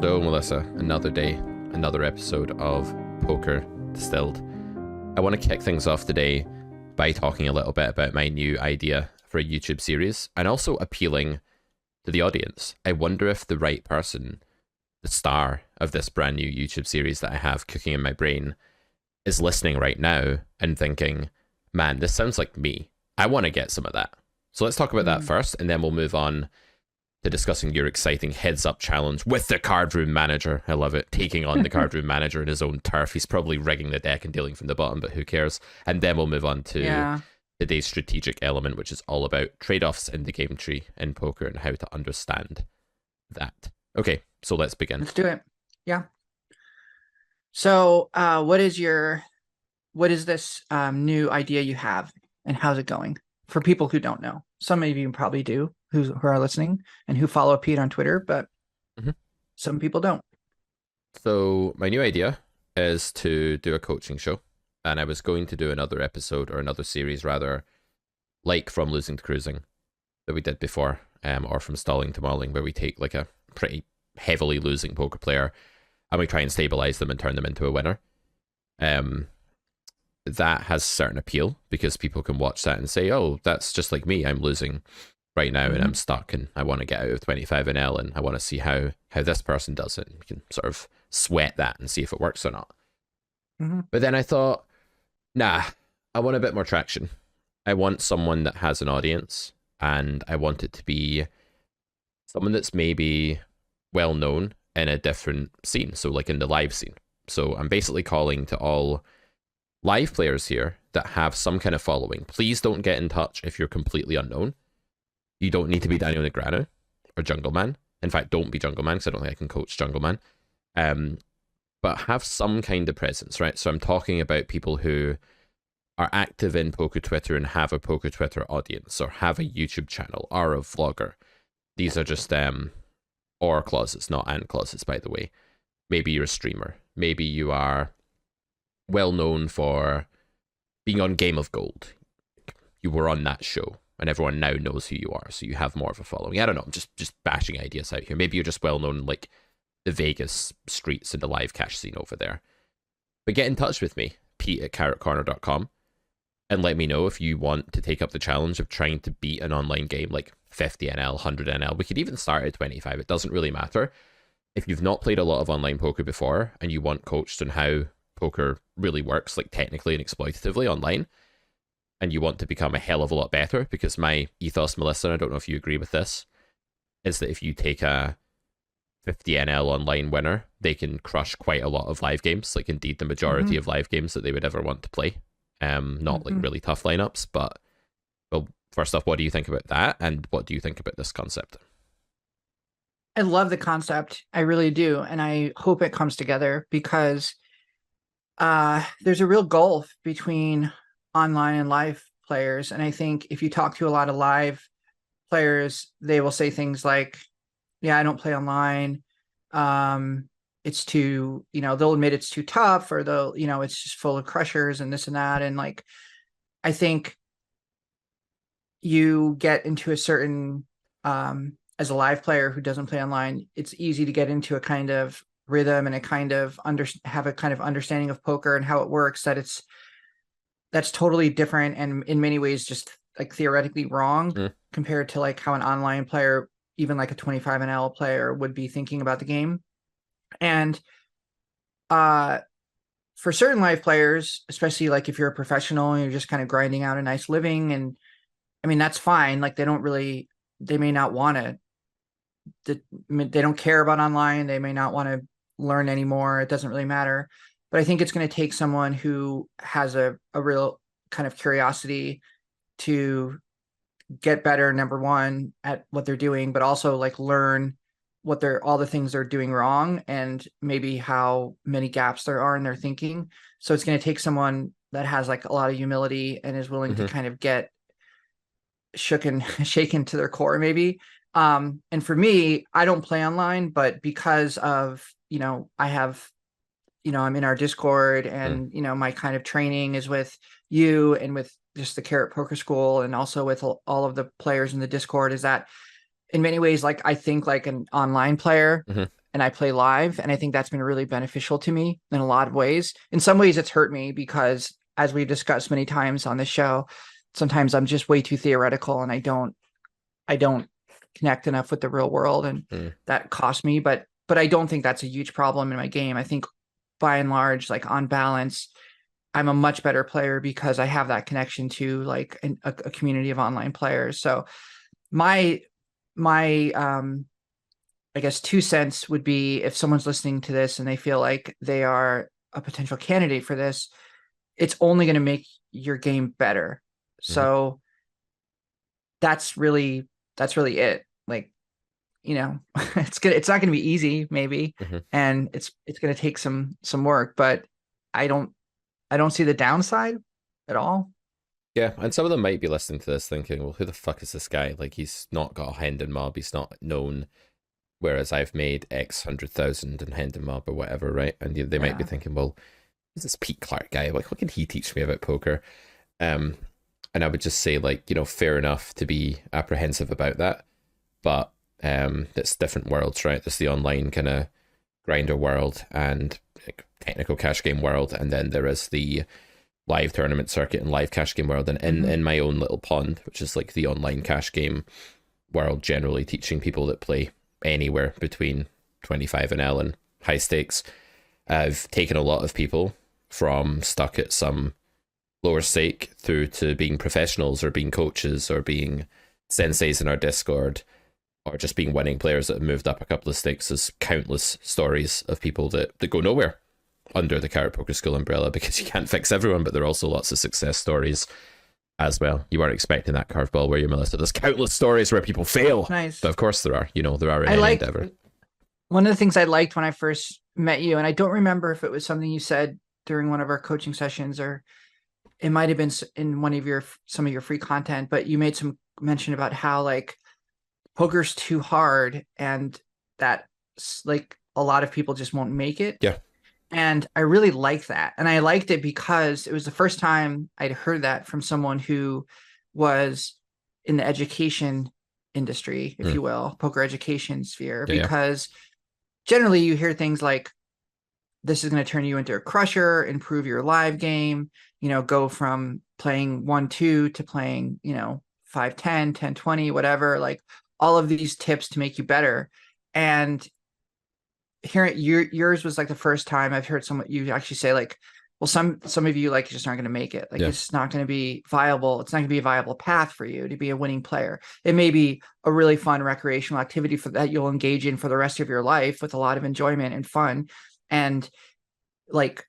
Hello, Melissa. Another day, another episode of Poker Distilled. I want to kick things off today by talking a little bit about my new idea for a YouTube series and also appealing to the audience. I wonder if the right person, the star of this brand new YouTube series that I have cooking in my brain, is listening right now and thinking, man, this sounds like me. I want to get some of that. So let's talk about that first, and then we'll move on to discussing your exciting heads-up challenge with the cardroom manager. I love it. Taking on the cardroom manager in his own turf. He's probably rigging the deck and dealing from the bottom, but who cares? And then we'll move on to today's strategic element, which is all about trade-offs in the game tree in poker and how to understand that. Okay, so let's begin. Let's do it. Yeah. So what is this new idea you have, and how's it going? For people who don't know, some of you probably do, who are listening and who follow Pete on Twitter, but some people don't. So my new idea is to do a coaching show, and I was going to do another episode, or another series rather, like From Losing to Cruising that we did before, or From Stalling to Mauling, where we take like a pretty heavily losing poker player and we try and stabilize them and turn them into a winner. That has certain appeal because people can watch that and say, oh, that's just like me. I'm losing right now and I'm stuck and I want to get out of 25 and L and I want to see how this person does it. We can sort of sweat that and see if it works or not. But then I thought, nah, I want a bit more traction. I want someone that has an audience, and I want it to be someone that's maybe well known in a different scene. So like in the live scene. So I'm basically calling to all live players here that have some kind of following. Please don't get in touch if you're completely unknown. You don't need to be Daniel Negreanu or Jungle Man. In fact, don't be Jungle Man, because I don't think I can coach Jungle Man. But have some kind of presence, right? So I'm talking about people who are active in poker Twitter and have a poker Twitter audience, or have a YouTube channel, or a vlogger. These are just or clauses, not and clauses, by the way. Maybe you're a streamer. Maybe you are well known for being on Game of Gold. You were on that show and everyone now knows who you are, so you have more of a following. I don't know, I'm just bashing ideas out here. Maybe you're just well known in like the Vegas streets and the live cash scene over there. But get in touch with me, pete@carrotcorner.com, and let me know if you want to take up the challenge of trying to beat an online game like 50 NL, 100 NL. We could even start at 25. It doesn't really matter. If you've not played a lot of online poker before and you want coached on how poker really works, like technically and exploitatively online, and you want to become a hell of a lot better, because my ethos, Melissa, and I don't know if you agree with this, is that if you take a 50 NL online winner, they can crush quite a lot of live games, like indeed the majority of live games that they would ever want to play. Not like really tough lineups, but well, first off, what do you think about that, and what do you think about this concept? I love the concept. I really do. And I hope it comes together, because there's a real gulf between online and live players. And I think if you talk to a lot of live players, they will say things like, yeah, I don't play online. It's too, they'll admit it's too tough, or they'll, it's just full of crushers and this and that. And like, I think you get into a certain, as a live player who doesn't play online, it's easy to get into a kind of rhythm and a kind of have a kind of understanding of poker and how it works, that's totally different, and in many ways just like theoretically wrong compared to like how an online player, even like a 25 NL player, would be thinking about the game. And for certain live players, especially like if you're a professional and you're just kind of grinding out a nice living, and I mean that's fine, like they may not want to, they don't care about online, they may not want to learn anymore, it doesn't really matter. But I think it's going to take someone who has a real kind of curiosity to get better, number one, at what they're doing, but also like learn what all the things they're doing wrong, and maybe how many gaps there are in their thinking. So it's going to take someone that has like a lot of humility and is willing to kind of get shaken to their core, maybe. And for me, I don't play online, but because of, I have, I'm in our Discord, and, my kind of training is with you and with just the Carrot Poker School, and also with all of the players in the Discord, is that in many ways, like I think like an online player, and I play live. And I think that's been really beneficial to me in a lot of ways. In some ways it's hurt me because, as we've discussed many times on the show, sometimes I'm just way too theoretical and I don't connect enough with the real world, and that cost me. But I don't think that's a huge problem in my game. I think by and large, like on balance, I'm a much better player because I have that connection to like a community of online players. So my I guess 2 cents would be, if someone's listening to this and they feel like they are a potential candidate for this, it's only going to make your game better. So that's really it. Like, it's not going to be easy, maybe, and it's going to take some work, but I don't see the downside at all. Yeah, and some of them might be listening to this thinking, well, who the fuck is this guy? Like, he's not got a Hendon mob, he's not known, whereas I've made X 100,000 in Hendon mob or whatever, right? And they might be thinking, well, who's this Pete Clark guy? Like, what can he teach me about poker? And I would just say, like, fair enough to be apprehensive about that, but it's different worlds, right? There's the online kind of grinder world and like, technical cash game world, and then there is the live tournament circuit and live cash game world. And in my own little pond, which is like the online cash game world, generally teaching people that play anywhere between 25 and L and high stakes, I've taken a lot of people from stuck at some lower stake through to being professionals or being coaches or being senseis in our Discord, or just being winning players that have moved up a couple of stakes. There's countless stories of people that go nowhere under the Carrot Poker School umbrella, because you can't fix everyone, but there are also lots of success stories as well. You weren't expecting that curveball, were you, Melissa? There's countless stories where people fail. Nice. But of course there are. There are in any endeavor. One of the things I liked when I first met you, and I don't remember if it was something you said during one of our coaching sessions, or it might have been in some of your free content, but you made some mention about how like poker's too hard and that like a lot of people just won't make it. Yeah. And I really liked that. And I liked it because it was the first time I'd heard that from someone who was in the education industry, if you will, poker education sphere, because generally you hear things like, this is going to turn you into a crusher, improve your live game, go from playing 1-2 to playing, 5-10, 10-20, whatever, like all of these tips to make you better. And hearing yours was like the first time I've heard you actually say like, well, some of you like just aren't going to make it. Like it's not going to be viable. It's not going to be a viable path for you to be a winning player. It may be a really fun recreational activity that you'll engage in for the rest of your life with a lot of enjoyment and fun. And like,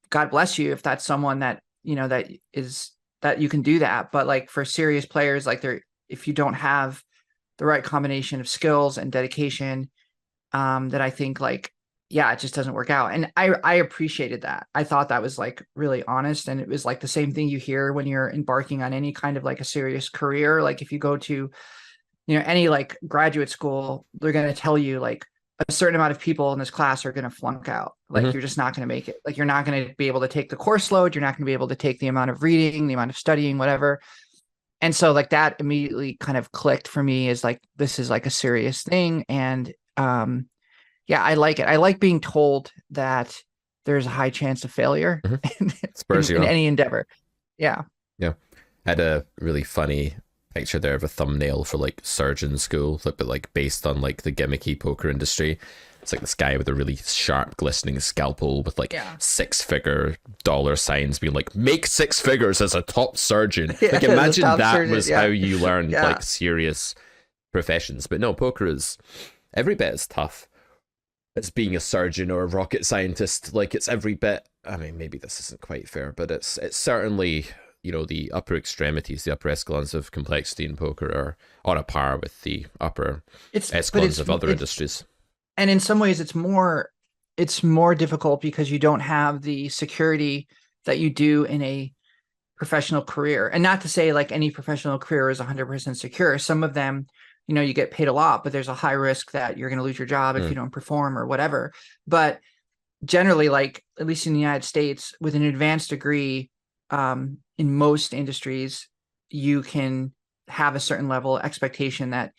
God bless you if that's someone that, that you can do that. But like for serious players, like if you don't have the right combination of skills and dedication, that I think like, it just doesn't work out. And I appreciated that. I thought that was like really honest. And it was like the same thing you hear when you're embarking on any kind of like a serious career. Like if you go to, any like graduate school, they're going to tell you like a certain amount of people in this class are going to flunk out. Like you're just not going to make it. Like you're not going to be able to take the course load. You're not going to be able to take the amount of reading, the amount of studying, whatever. And so like that immediately kind of clicked for me as like, this is like a serious thing. And, I like it. I like being told that there's a high chance of failure in any endeavor. Yeah. Yeah. I had a really funny picture there of a thumbnail for like surgeon school, but like based on like the gimmicky poker industry. It's like this guy with a really sharp, glistening scalpel with like 6-figure dollar signs being like, make 6 figures as a top surgeon. Like imagine that surgeon, was how you learned like serious professions. But no, poker is every bit as tough as being a surgeon or a rocket scientist. Like it's every bit, I mean, maybe this isn't quite fair, but it's certainly, the upper extremities, the upper echelons of complexity in poker are on a par with the upper echelons of other industries. And in some ways it's more difficult because you don't have the security that you do in a professional career. And not to say like any professional career is 100% secure. Some of them, you get paid a lot, but there's a high risk that you're going to lose your job if you don't perform or whatever. But generally, like at least in the United States, with an advanced degree, in most industries, you can have a certain level of expectation that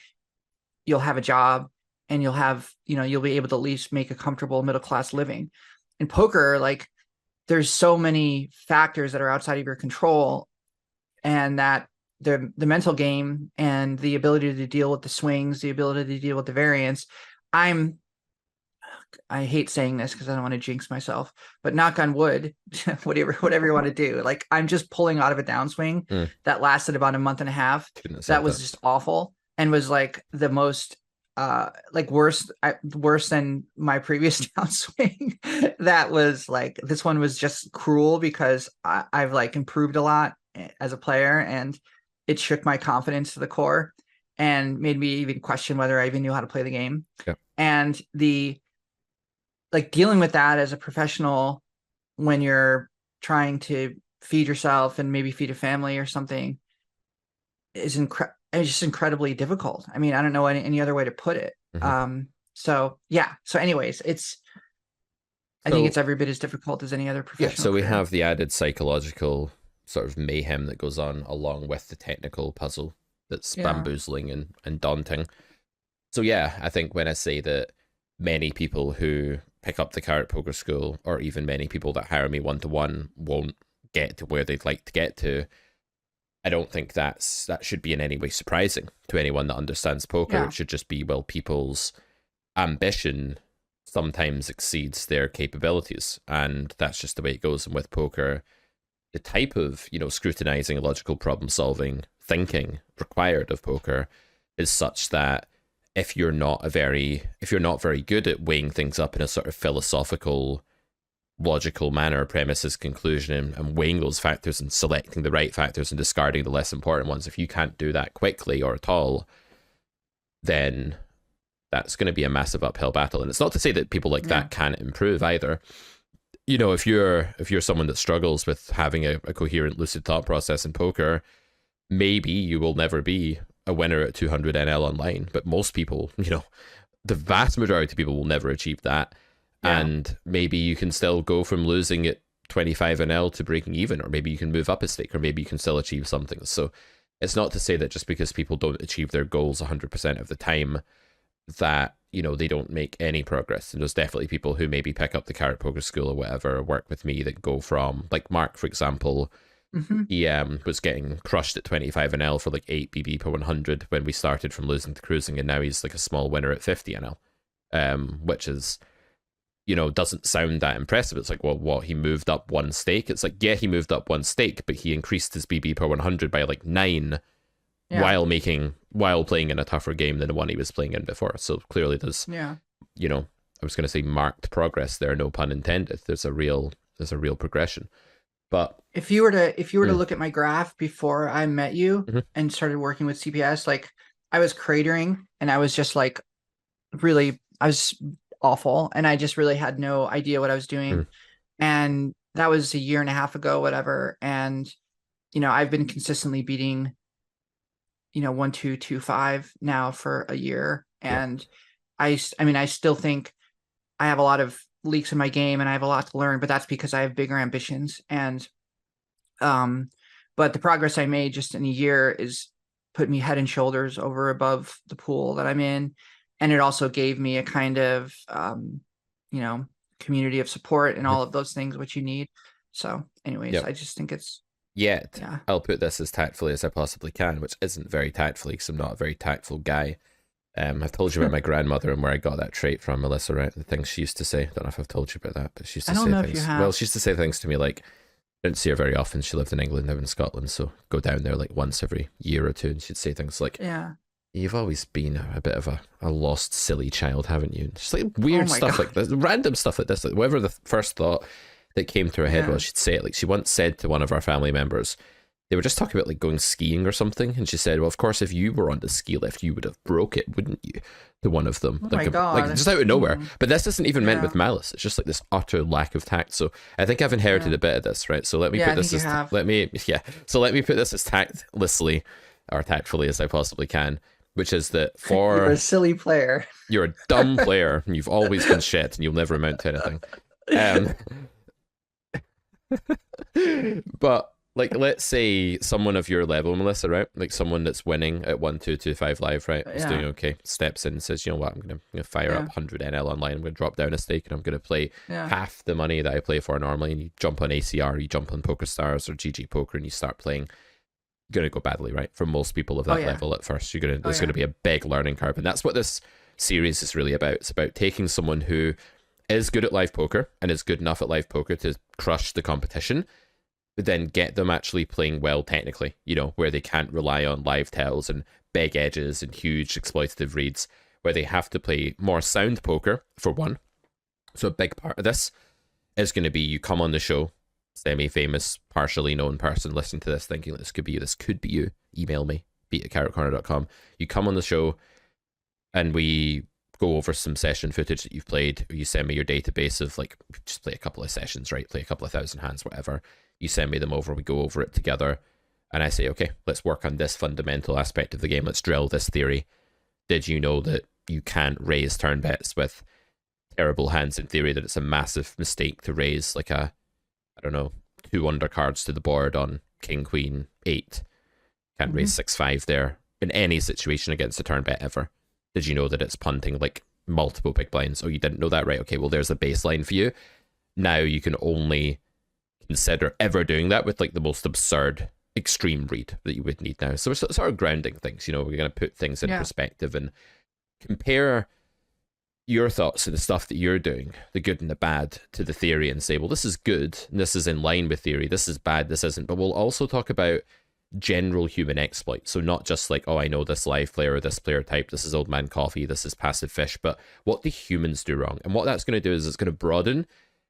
you'll have a job and you'll have, you'll be able to at least make a comfortable middle class living. In poker, like there's so many factors that are outside of your control, and that the mental game and the ability to deal with the swings, the ability to deal with the variance. I hate saying this because I don't want to jinx myself, but knock on wood, whatever you want to do. Like I'm just pulling out of a downswing that lasted about a month and a half. That was just awful, and was like the most like worse than my previous downswing. That was like, this one was just cruel because I've like improved a lot as a player, and it shook my confidence to the core and made me even question whether I even knew how to play the game. Yeah. And like dealing with that as a professional when you're trying to feed yourself and maybe feed a family or something is just incredibly difficult. I mean, I don't know any other way to put it. So yeah. So anyways, I think it's every bit as difficult as any other professional. Yeah. So we career. have the added psychological sort of mayhem that goes on along with the technical puzzle that's bamboozling and daunting. So yeah, I think when I say that many people who pick up the Carrot Poker School, or even many people that hire me one-to-one, won't get to where they'd like to get to, I don't think that should be in any way surprising to anyone that understands poker. Yeah. It should just be, well, people's ambition sometimes exceeds their capabilities, and that's just the way it goes. And with poker, the type of, scrutinizing, logical problem solving, thinking required of poker is such that if you're not very good at weighing things up in a sort of philosophical, logical manner, premises, conclusion, and weighing those factors and selecting the right factors and discarding the less important ones, if you can't do that quickly or at all, then that's going to be a massive uphill battle. And it's not to say that people like that can't improve either. If you're someone that struggles with having a coherent, lucid thought process in poker, maybe you will never be a winner at 200 NL online, but most people, the vast majority of people will never achieve that. Yeah. And maybe you can still go from losing at 25 NL to breaking even, or maybe you can move up a stake, or maybe you can still achieve something. So it's not to say that just because people don't achieve their goals 100% of the time that, they don't make any progress. And there's definitely people who maybe pick up the Carrot Poker School or whatever, or work with me, that go from, like Mark, for example, he was getting crushed at 25 NL for like 8 BB per 100 when we started from losing to cruising, and now he's like a small winner at 50 NL, which is, doesn't sound that impressive. It's like, well, what, he moved up one stake? It's like, yeah, he moved up one stake, but he increased his BB per 100 by like 9 while playing in a tougher game than the one he was playing in before. So clearly there's, I was going to say marked progress there, no pun intended. There's a real progression. But if you were to look at my graph before I met you and started working with CPS, like I was cratering, and I was just like I was awful, and I just really had no idea what I was doing. And that was a year and a half ago, whatever. And I've been consistently beating 1-2-2-5 now for a year, and I still think I have a lot of leaks in my game and I have a lot to learn, but that's because I have bigger ambitions. And but the progress I made just in a year is put me head and shoulders above the pool that I'm in. And it also gave me a kind of community of support and all of those things which you need. So anyways, I just think it's I'll put this as tactfully as I possibly can, which isn't very tactfully because I'm not a very tactful guy. I've told you about my grandmother and where I got that trait from, Melissa, right? The things she used to say. I don't know if I've told you about that, but she used to say things. Well, she used to say things to me like, I didn't see her very often. She lived in England, now in Scotland, so go down there like once every year or two, and she'd say things like, you've always been a bit of a lost, silly child, haven't you? Just like weird stuff like this, random stuff like this, like whatever the first thought that came to her head was, she'd say it. Like she once said to one of our family members, they were just talking about like going skiing or something, and she said, well, of course, if you were on the ski lift, you would have broke it, wouldn't you? To one of them. Oh my God. Like just out of nowhere. But this isn't even meant with malice. It's just like this utter lack of tact. So I think I've inherited a bit of this, right? So let me put this as let me put this as tactlessly or tactfully as I possibly can, which is that you're a silly player. You're a dumb player, and you've always been shit, and you'll never amount to anything. But Like, let's say someone of your level, Melissa, right? Like someone that's winning at 1225 live, right? Is doing Yeah, okay. Steps in and says, you know what? I'm gonna fire up yeah, 100 NL online. I'm gonna drop down a stake and I'm gonna play yeah, half the money that I play for normally. And you jump on ACR, you jump on PokerStars or GG Poker, and you start playing. You're gonna go badly, right? For most people of oh that yeah, level at first, oh there's yeah, gonna be a big learning curve, and that's what this series is really about. It's about taking someone who is good at live poker and is good enough at live poker to crush the competition, but then get them actually playing well technically, you know, where they can't rely on live tells and big edges and huge exploitative reads, where they have to play more sound poker, for one. So a big part of this is going to be you come on the show, semi-famous, partially known person listening to this thinking this could be you, this could be you, email me, beat@carrotcorner.com. You come on the show and we go over some session footage that you've played, or you send me your database of like, just play a couple of sessions, right? Play a couple of thousand hands, whatever. You send me them over, we go over it together, and I say, okay, let's work on this fundamental aspect of the game. Let's drill this theory. Did you know that you can't raise turn bets with terrible hands in theory, that it's a massive mistake to raise like a, I don't know, 2 undercards to the board on King, Queen, 8. Can't raise 6-5 there in any situation against a turn bet ever. Did you know that it's punting like multiple big blinds? Oh, you didn't know that, right? Okay, well, there's a baseline for you. Now you can only consider ever doing that with like the most absurd extreme read that you would need now. So we're sort of grounding things, you know, we're going to put things in perspective and compare your thoughts and the stuff that you're doing, the good and the bad, to the theory and say, well, this is good and this is in line with theory, this is bad, this isn't. But we'll also talk about general human exploit. So not just like, oh, I know this live player or this player type, this is Old Man Coffee, this is Passive Fish, but what do humans do wrong? And what that's going to do is it's going to broaden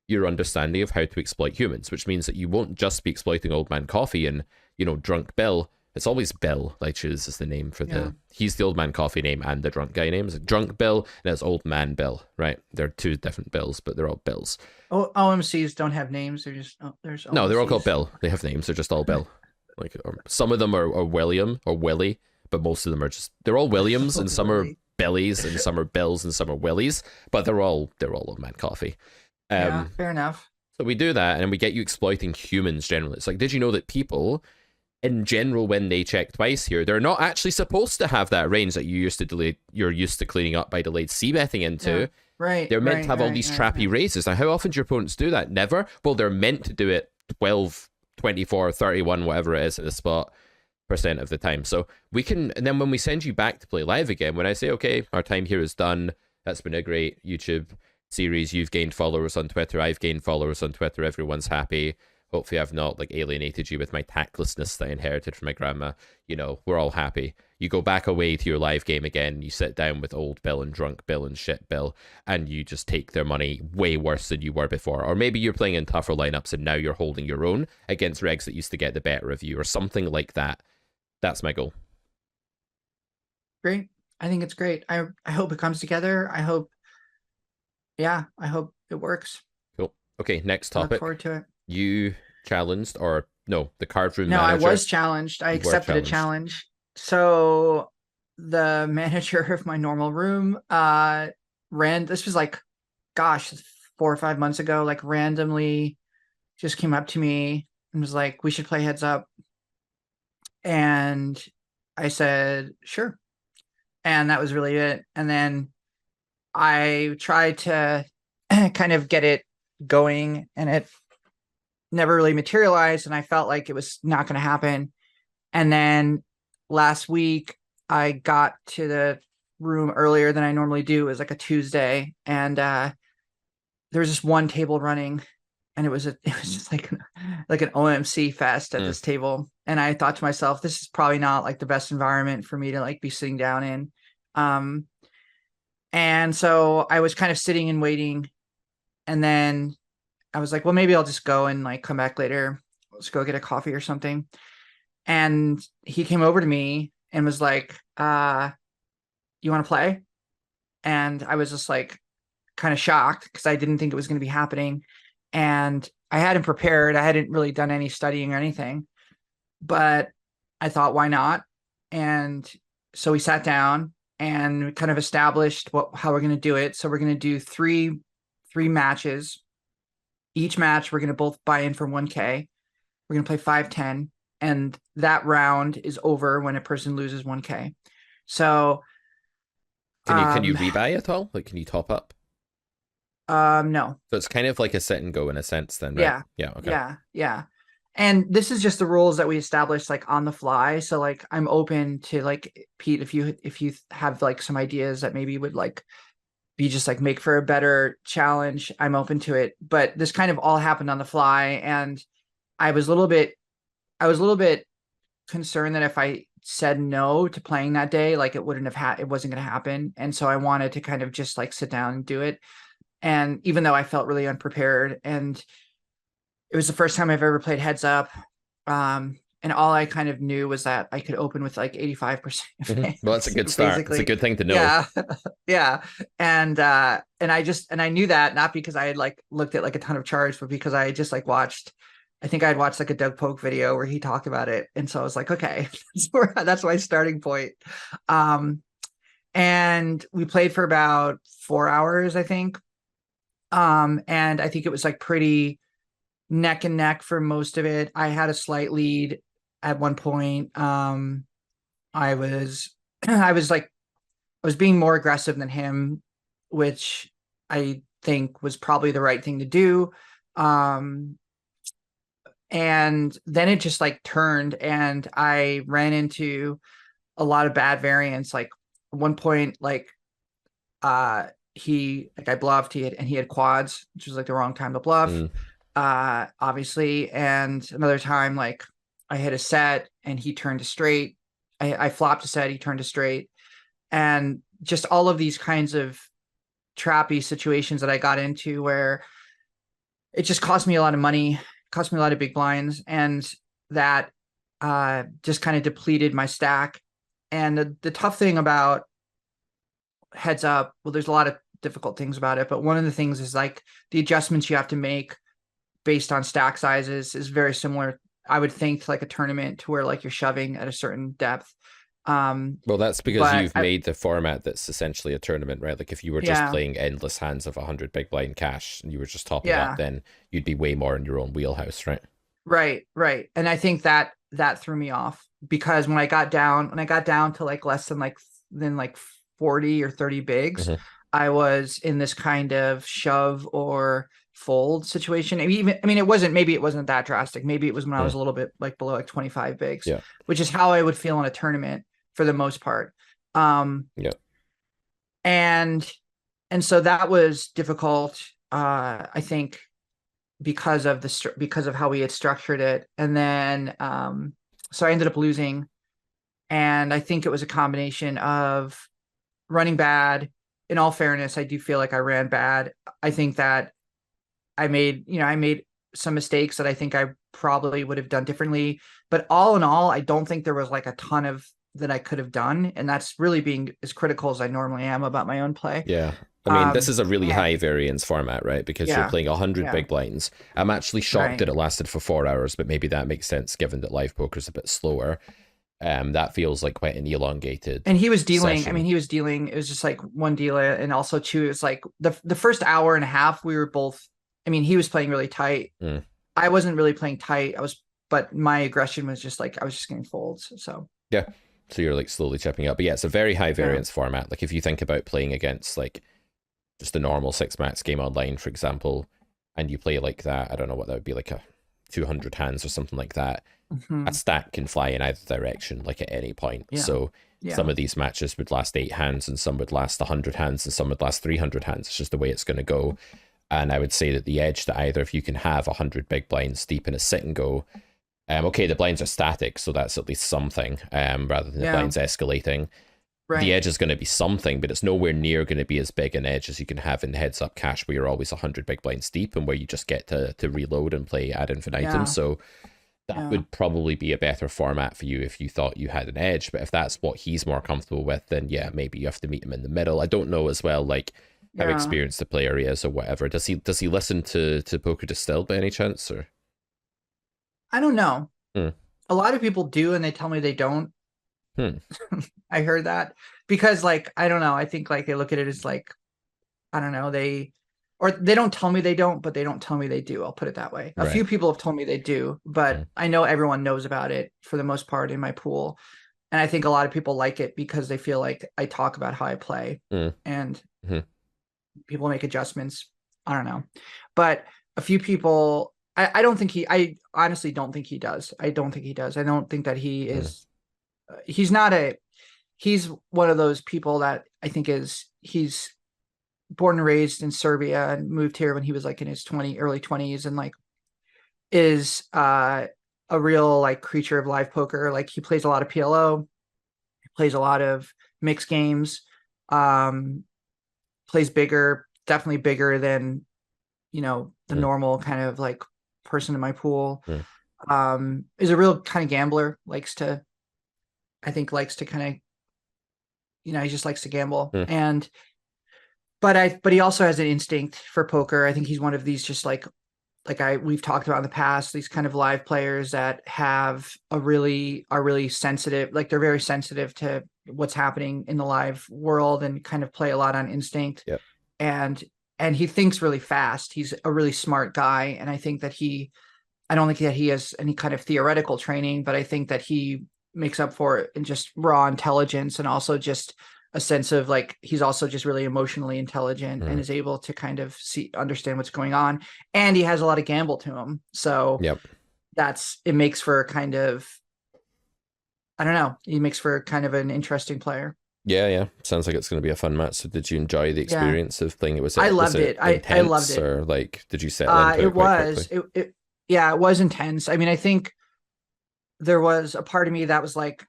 your understanding of how to exploit humans, which means that you won't just be exploiting Old Man Coffee and, you know, Drunk Bill. It's always Bill I choose as the name for the, he's the Old Man Coffee name and the drunk guy name. It's Drunk Bill and it's Old Man Bill, right? They're 2 different bills, but they're all bills. Oh, OMCs don't have names. They're just, there's OMCs. No, they're all called Bill. They have names. They're just all Bill. Like some of them are William or Willie, but most of them are just, they're all Williams and some are Billies and some are Bills and some are Willies, but they're all Old Man Coffee. Yeah, fair enough. So we do that and we get you exploiting humans generally. It's like, did you know that people in general, when they check twice here, they're not actually supposed to have that range that you're used to cleaning up by delayed c-betting into. Yeah, right. They're meant to have all these trappy raises. Now, how often do your opponents do that? Never. Well, they're meant to do it 12, 24, 31, whatever it is at the spot % of the time. So we can, and then when we send you back to play live again, when I say, okay, our time here is done, that's been a great YouTube series, you've gained followers on Twitter, I've gained followers on Twitter, everyone's happy. Hopefully I've not like alienated you with my tactlessness that I inherited from my grandma. You know, we're all happy. You go back away to your live game again, you sit down with Old Bill and Drunk Bill and Shit Bill, and you just take their money way worse than you were before. Or maybe you're playing in tougher lineups and now you're holding your own against regs that used to get the better of you or something like that. That's my goal. Great. I think it's great. I hope it comes together. I hope it works. Cool. Okay, next I topic. look forward to it. You challenged, or no, the cardroom No, manager. I was challenged. I accepted a challenge. So the manager of my normal room this was like, gosh, 4 or 5 months ago, like randomly just came up to me and was like, we should play heads up. And I said, sure. And that was really it. And then I tried to kind of get it going and it never really materialized. And I felt like it was not going to happen. And then last week I got to the room earlier than I normally do. It was like a Tuesday. And there was just one table running and it was just like an OMC fest at this table. And I thought to myself, this is probably not like the best environment for me to like be sitting down in. And so I was kind of sitting and waiting. And then I was like, well, maybe I'll just go and like come back later. Let's go get a coffee or something. And he came over to me and was like, you want to play? And I was just like kind of shocked because I didn't think it was going to be happening. And I hadn't prepared. I hadn't really done any studying or anything, but I thought, why not? And so we sat down and kind of established how we're going to do it. So we're going to do three matches. Each match, we're going to both buy in for 1K. We're going to play 5-10, and that round is over when a person loses 1K. So, can you rebuy at all? Like, can you top up? no. So it's kind of like a sit and go in a sense, then, right? Yeah. Yeah. Okay. Yeah. Yeah. And this is just the rules that we established like on the fly. So like I'm open to like Pete, if you have like some ideas that maybe would like be just like make for a better challenge, I'm open to it. But this kind of all happened on the fly, and I was a little bit concerned that if I said no to playing that day, like it wasn't going to happen. And so I wanted to kind of just like sit down and do it. And even though I felt really unprepared, and it was the first time I've ever played heads up. And all I kind of knew was that I could open with like 85%. Well, that's a good start. Basically. It's a good thing to know. Yeah. Yeah. And I knew that not because I had like looked at like a ton of charts, but because I just like I think I'd watched like a Doug Polk video where he talked about it. And so I was like, okay, that's my starting point. And we played for about 4 hours, I think. And I think it was like pretty neck and neck for most of it. I had a slight lead at one point. I was being more aggressive than him, which I think was probably the right thing to do. And then it just like turned, and I ran into a lot of bad variance. Like at one point, like I bluffed, and he had quads, which was like the wrong time to bluff. Obviously. And another time, like I hit a set and he turned to straight. I flopped a set, he turned to straight. And just all of these kinds of trappy situations that I got into where it just cost me a lot of money, cost me a lot of big blinds, and that just kind of depleted my stack. And the tough thing about heads up, well, there's a lot of difficult things about it, but one of the things is like the adjustments you have to make based on stack sizes is very similar, I would think, to like a tournament, to where like you're shoving at a certain depth. Well, that's because you've made the format that's essentially a tournament, right? Like if you were just playing endless hands of 100 big blind cash and you were just topping up, then you'd be way more in your own wheelhouse, right? Right. And I think that threw me off, because when I got down to like less than like 40 or 30 bigs, I was in this kind of shove or fold situation. Maybe it wasn't that drastic. Maybe it was when I was a little bit like below like 25 bigs, which is how I would feel in a tournament for the most part. And so that was difficult, I think, because of how we had structured it. And then so I ended up losing, and I think it was a combination of running bad. In all fairness, I do feel like I ran bad. I think that I made some mistakes that I think I probably would have done differently. But all in all, I don't think there was like a ton of that I could have done. And that's really being as critical as I normally am about my own play. Yeah. I mean, this is a really high variance format, right? Because you're playing 100 big blinds. I'm actually shocked that it lasted for 4 hours, but maybe that makes sense given that live poker is a bit slower. That feels like quite an elongated. And he was dealing. Session. I mean, he was dealing. It was just like one deal, and also two. It's like the first hour and a half, we were both. I mean, he was playing really tight. I wasn't really playing tight. But my aggression was just like I was just getting folds. So yeah. So you're like slowly chipping up. But yeah, it's a very high variance format. Like if you think about playing against like just a normal 6-max game online, for example, and you play like that, I don't know what that would be, like a 200 hands or something like that. A stack can fly in either direction, like at any point. So some of these matches would last 8 hands, and some would last 100 hands, and some would last 300 hands. It's just the way it's going to go. And I would say that the edge that either of you can have 100 big blinds deep in a sit and go. Okay, the blinds are static, so that's at least something, rather than the blinds escalating. Right. The edge is going to be something, but it's nowhere near going to be as big an edge as you can have in heads up cash, where you're always 100 big blinds deep and where you just get to reload and play ad infinitum. So that would probably be a better format for you if you thought you had an edge. But if that's what he's more comfortable with, then yeah, maybe you have to meet him in the middle. I don't know as well, like how experienced the player he is or whatever. Does he listen to Poker Distilled by any chance? Or I don't know. A lot of people do, and they tell me they don't. I heard that because, like, I don't know. I think like they look at it as like, I don't know. They or they don't tell me they don't, but they don't tell me they do. I'll put it that way. A Right. few people have told me they do, but Mm. I know everyone knows about it for the most part in my pool. And I think a lot of people like it because they feel like I talk about how I play Mm. and Mhm. people make adjustments. I don't know. But a few people, I don't think I honestly don't think he does. I don't think he does. I don't think that he Mm. is, he's not a, he's one of those people that I think he's born and raised in Serbia and moved here when he was like in his early 20s, and like is a real like creature of live poker. Like he plays a lot of PLO, he plays a lot of mixed games, um, plays bigger, definitely bigger than, the Mm. normal kind of like person in my pool. Mm. Is a real kind of gambler, likes to kind of, he just likes to gamble. Mm. And but he also has an instinct for poker. I think he's one of these just we've talked about in the past, these kind of live players that are really sensitive, like they're very sensitive to what's happening in the live world and kind of play a lot on instinct. Yep. And he thinks really fast. He's a really smart guy. And I don't think that he has any kind of theoretical training, but I think that he makes up for it in just raw intelligence, and also just a sense of like he's also just really emotionally intelligent and Mm. is able to kind of understand what's going on. And he has a lot of gamble to him. So Yep. it makes for kind of, I don't know, he makes for kind of an interesting player. Yeah. Sounds like it's going to be a fun match. So did you enjoy the Yeah. experience of playing it? Was I loved it. I loved intense, it. or like did you settle into It it quite was, quickly? yeah, it was intense. I mean, I think there was a part of me that was like,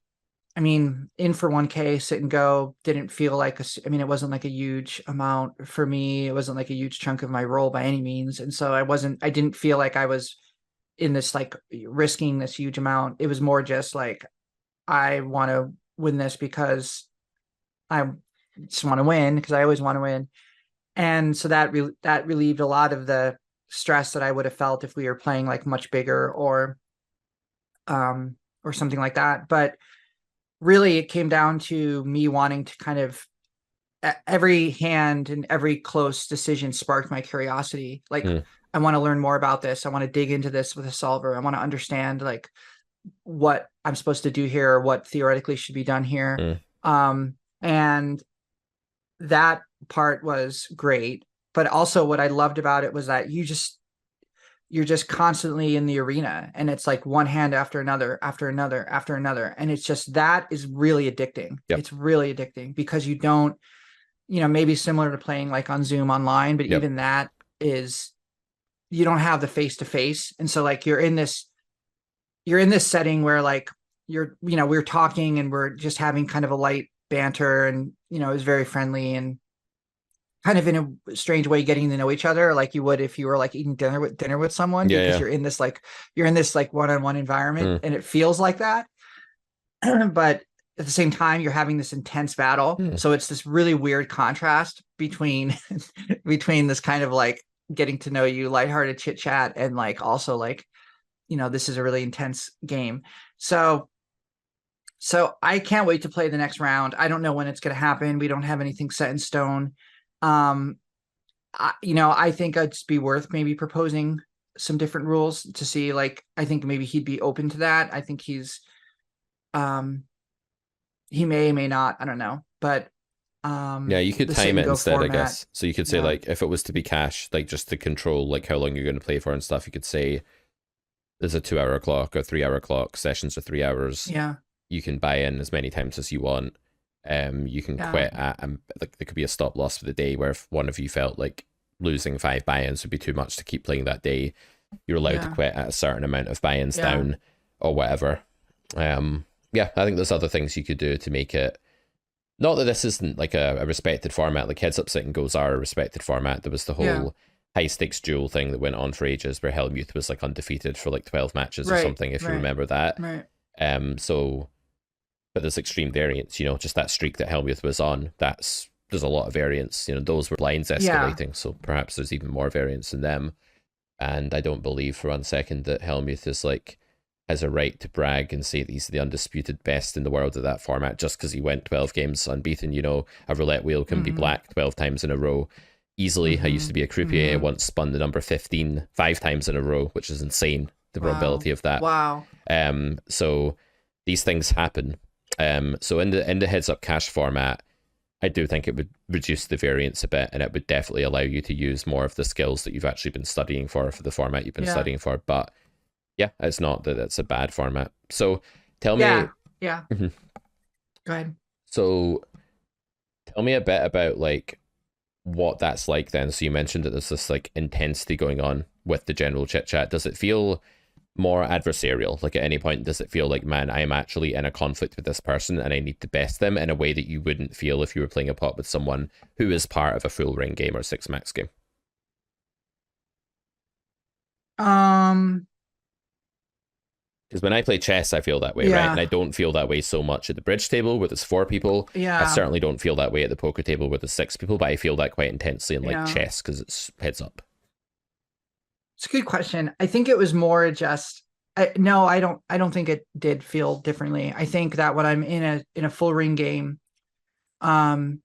I mean, in for 1K, sit and go, didn't feel like it wasn't like a huge amount for me. It wasn't like a huge chunk of my role by any means. And so I didn't feel like I was in this, like risking this huge amount. It was more just like, I want to win this because I just want to win, because I always want to win. And so that relieved a lot of the stress that I would have felt if we were playing like much bigger or something like that. But really it came down to me wanting to kind of, every hand and every close decision sparked my curiosity. Like, Mm. I want to learn more about this. I want to dig into this with a solver. I want to understand like what I'm supposed to do here, or what theoretically should be done here. Mm. And that part was great. But also what I loved about it was that you're just constantly in the arena, and it's like one hand after another, after another, after another. And it's just, that is really addicting. Yep. It's really addicting because you don't, maybe similar to playing like on Zoom online, but Yep. even that is, you don't have the face to face. And so like you're in this setting where like we're talking and we're just having kind of a light banter, and it was very friendly and kind of in a strange way getting to know each other, like you would if you were like eating dinner with someone, because Yeah. you're in this like one-on-one environment, Mm. and it feels like that. But at the same time you're having this intense battle. Mm. So it's this really weird contrast between this kind of like getting to know you, lighthearted chit chat, and like also like, this is a really intense game. So I can't wait to play the next round. I don't know when it's going to happen. We don't have anything set in stone. I think it'd just be worth maybe proposing some different rules to see, like, I think maybe he'd be open to that. I think he may not, I don't know, but Yeah, you could the sit time and it go instead, I format. guess. So you could say, Yeah. like, if it was to be cash, like just to control like how long you're going to play for and stuff, you could say there's a 2 hour clock or 3 hour clock. Sessions are 3 hours. Yeah. You can buy in as many times as you want. You can Yeah. quit at, like there could be a stop loss for the day where if one of you felt like losing 5 buy-ins would be too much to keep playing that day, you're allowed to quit at a certain amount of buy-ins down or whatever. Yeah, I think there's other things you could do to make it, not that this isn't like a respected format, like heads up sit and goes are a respected format. There was the whole high stakes duel thing that went on for ages where HELLMUTH was like undefeated for like 12 matches or something, if you remember that. Right. So but there's extreme variance, just that streak that HELLMUTH was on, there's a lot of variance. Those were blinds escalating, so perhaps there's even more variance in them. And I don't believe for 1 second that HELLMUTH is like has a right to brag and say that he's the undisputed best in the world of that format just because he went 12 games unbeaten. A roulette wheel can be black 12 times in a row. easily. I used to be a croupier. I Mm-hmm. once spun the number 15 5 times in a row, which is insane, the Wow. probability of that. Wow. So these things happen. So in the heads up cache format, I do think it would reduce the variance a bit, and it would definitely allow you to use more of the skills that you've actually been studying for the format you've been Yeah. studying for. But yeah, it's not that it's a bad format. So tell Yeah. me, Yeah. Mhm. Go ahead. So tell me a bit about like what that's like then. So you mentioned that there's this like intensity going on with the general chit chat. Does it feel more adversarial? Like at any point, does it feel like, man, I am actually in a conflict with this person and I need to best them in a way that you wouldn't feel if you were playing a pot with someone who is part of a full ring game or six max game? Um, Because when I play chess, I feel that way, right? And yeah. I don't feel that way so much at the bridge table where there's 4 people. I Yeah. certainly don't feel that way at the poker table where there's 6 people, but I feel that quite intensely in like Yeah. chess because it's heads up. It's a good question. I think it was more just no, I don't think it did feel differently. I think that when I'm in a full ring game, um,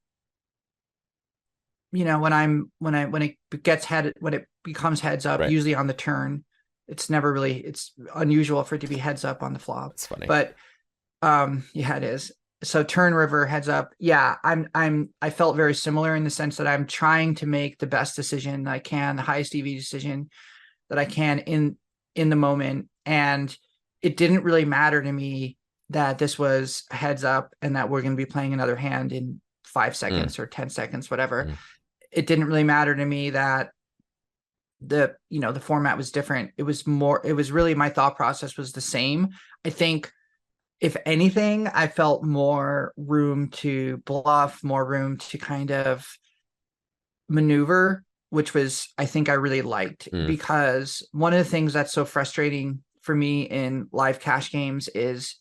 you know, when it gets when it becomes heads up, Right. usually on the turn, it's unusual for it to be heads up on the flop. That's funny. But yeah, it is. So turn river heads up. Yeah, I felt very similar in the sense that I'm trying to make the best decision I can, the highest EV decision that I can in the moment. And it didn't really matter to me that this was a heads up and that we're going to be playing another hand in 5 seconds or 10 seconds, whatever. Mm. It didn't really matter to me that the format was different. It was really, my thought process was the same. I think if anything, I felt more room to bluff, more room to kind of maneuver, which was, I think I really liked, Mm. because one of the things that's so frustrating for me in live cash games is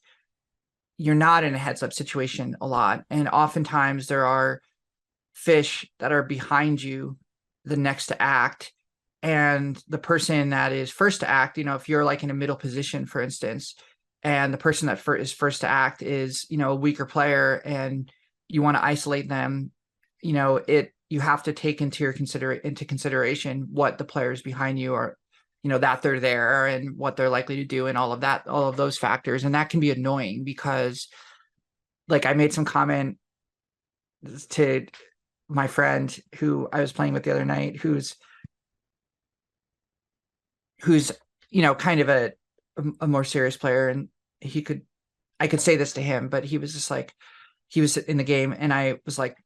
you're not in a heads up situation a lot. And oftentimes there are fish that are behind you the next to act. And the person that is first to act, if you're like in a middle position, for instance, and the person that is first to act is, a weaker player and you want to isolate them, you have to take into consideration what the players behind you are, that they're there and what they're likely to do and all of those factors. And that can be annoying because, like, I made some comment to my friend who I was playing with the other night, who's kind of a more serious player, and I could say this to him, but he was just like, he was in the game, and I was like,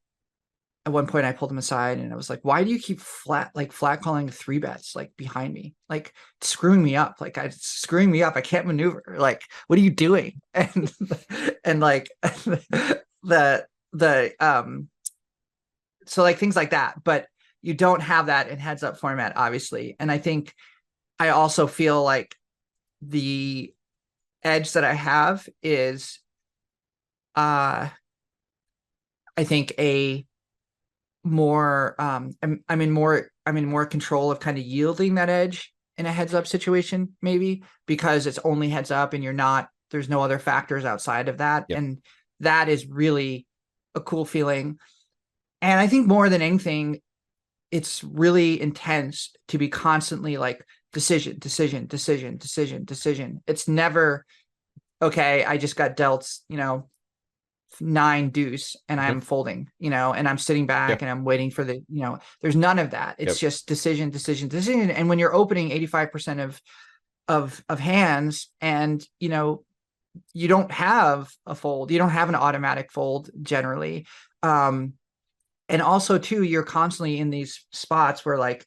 at one point I pulled him aside and I was like, why do you keep flat calling 3 bets like behind me, like screwing me up, I can't maneuver, like what are you doing? And like the so like things like that, but you don't have that in heads up format, obviously. And I think I also feel like the edge that I have is I think a more I'm in more control of kind of yielding that edge in a heads up situation, maybe because it's only heads up and there's no other factors outside of that. Yep. And that is really a cool feeling. And I think more than anything, it's really intense to be constantly like decision. It's never, okay, I just got dealt, 9 deuce and I'm folding, and I'm sitting back Yep. and I'm waiting for there's none of that. It's just decision. And when you're opening 85% of hands and, you don't have a fold, you don't have an automatic fold generally. And also too, you're constantly in these spots where like,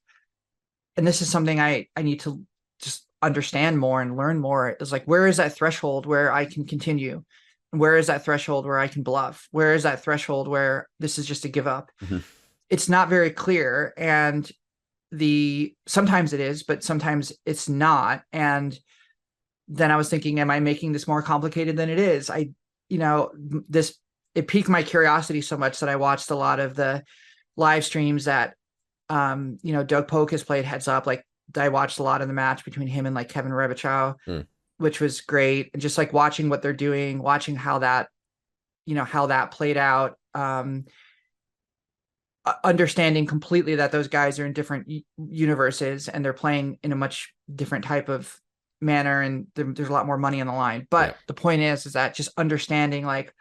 and this is something I need to just understand more and learn more, is like, where is that threshold where I can continue? Where is that threshold where I can bluff? Where is that threshold where this is just a give up? Mm-hmm. It's not very clear. And sometimes it is, but sometimes it's not. And then I was thinking, am I making this more complicated than it is? It piqued my curiosity so much that I watched a lot of the live streams that, Doug Polk has played heads up. Like I watched a lot of the match between him and like Kevin Rebichow, which was great. And just like watching what they're doing, watching how that played out. understanding completely that those guys are in different universes and they're playing in a much different type of manner, and there's a lot more money on the line. Yeah. But the point is that just understanding, like,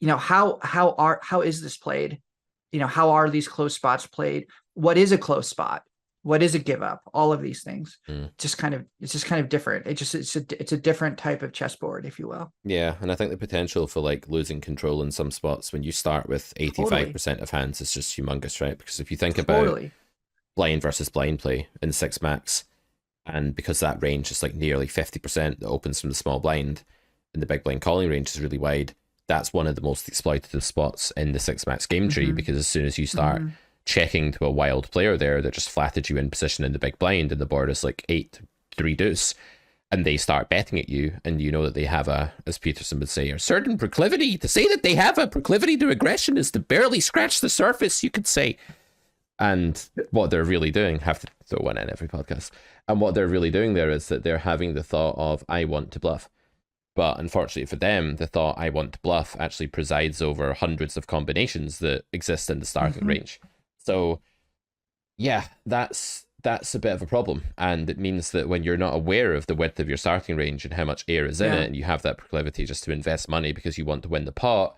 how is this played? How are these close spots played? What is a close spot? What is a give up? All of these things. It's just kind of different. It's a different type of chessboard, if you will. Yeah, and I think the potential for like losing control in some spots when you start with 85% of hands is just humongous, right? Because if you think about blind versus blind play in six max, and because that range is like nearly 50% that opens from the small blind, and the big blind calling range is really wide, that's one of the most exploitative spots in the six max game tree, because as soon as you start checking to a wild player there that just flatted you in position in the big blind and the board is like 8-3 deuce, and they start betting at you, and you know that they have a, as Peterson would say, a certain proclivity. To say that they have a proclivity to aggression is to barely scratch the surface, you could say. And what they're really doing, have to throw one in every podcast, and what they're really doing there is that they're having the thought of, I want to bluff. But unfortunately for them, the thought, I want to bluff, actually presides over hundreds of combinations that exist in the starting range. So yeah, that's a bit of a problem. And it means that when you're not aware of the width of your starting range and how much air is in it, and you have that proclivity just to invest money because you want to win the pot,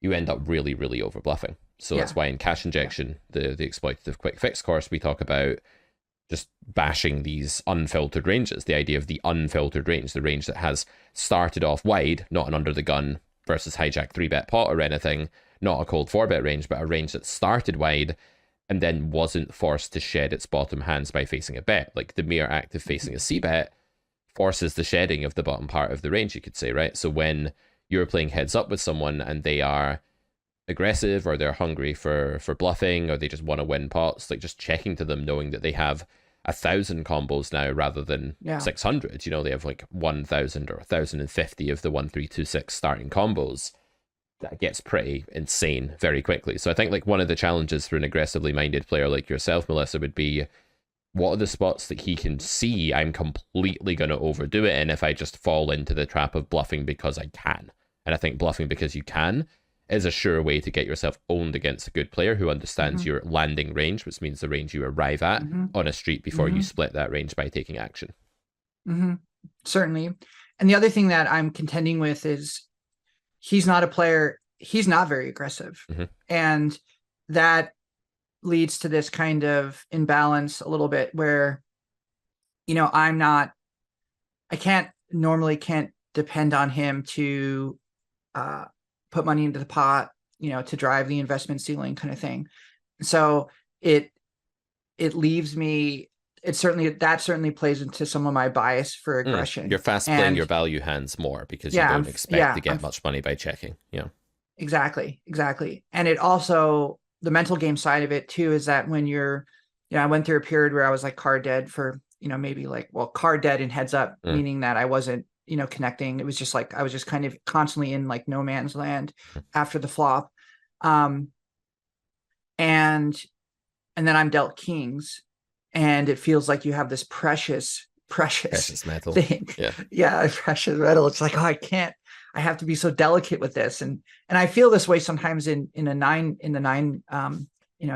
you end up really, really over bluffing. So that's why in Cash Injection, the exploitative quick fix course, we talk about just bashing these unfiltered ranges, the idea of the unfiltered range, the range that has started off wide, not an under the gun versus hijack 3-bet pot or anything, not a cold 4-bet range, but a range that started wide and then wasn't forced to shed its bottom hands by facing a bet. Like the mere act of facing a c-bet forces the shedding of the bottom part of the range, you could say, right? So when you're playing heads up with someone and they are aggressive, or they're hungry for bluffing, or they just want to win pots, like just checking to them, knowing that they have 1,000 combos now rather than 600. They have like 1,000 or 1,050 of the 1, 3, 2, 6 starting combos. That gets pretty insane very quickly. So I think like one of the challenges for an aggressively minded player like yourself, Melissa, would be, what are the spots that he can see I'm completely going to overdo it in if I just fall into the trap of bluffing because I can? And I think bluffing because you can is a sure way to get yourself owned against a good player who understands your landing range, which means the range you arrive at on a street before you split that range by taking action. Certainly. And the other thing that I'm contending with is he's not a player, he's not very aggressive. And that leads to this kind of imbalance a little bit where, I can't depend on him to put money into the pot, to drive the investment ceiling kind of thing. So it leaves me, that certainly plays into some of my bias for aggression. You're fast playing your value hands more because you don't expect to get much money by checking. Exactly. And it also, the mental game side of it too, is that when you're, I went through a period where I was like card dead for, maybe like, card dead and heads up, meaning that I wasn't, connecting. It was just like, I was just kind of constantly in like no man's land after the flop. And then I'm dealt kings, and it feels like you have this precious metal thing. Precious metal. It's like, I have to be so delicate with this. And I feel this way sometimes in the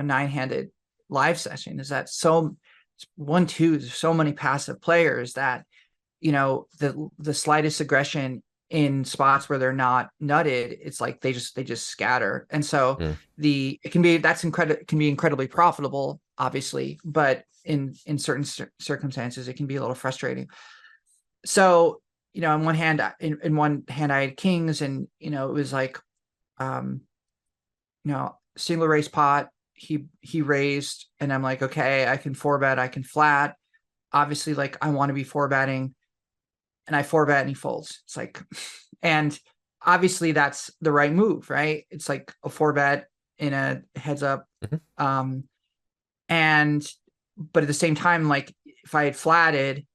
nine-handed live session, is that so 1-2, there's so many passive players that, the slightest aggression in spots where they're not nutted, it's like they just scatter. And so it can be incredibly profitable, obviously, but in certain circumstances it can be a little frustrating. So in one hand I had kings, and it was like single raise pot, he raised, and I'm like, okay, I can 4-bet, I can flat, obviously, like I want to be 4-betting, and I 4-bet and he folds. It's like, and obviously that's the right move, right? It's like a 4-bet in a heads up. But at the same time, like if I had flatted,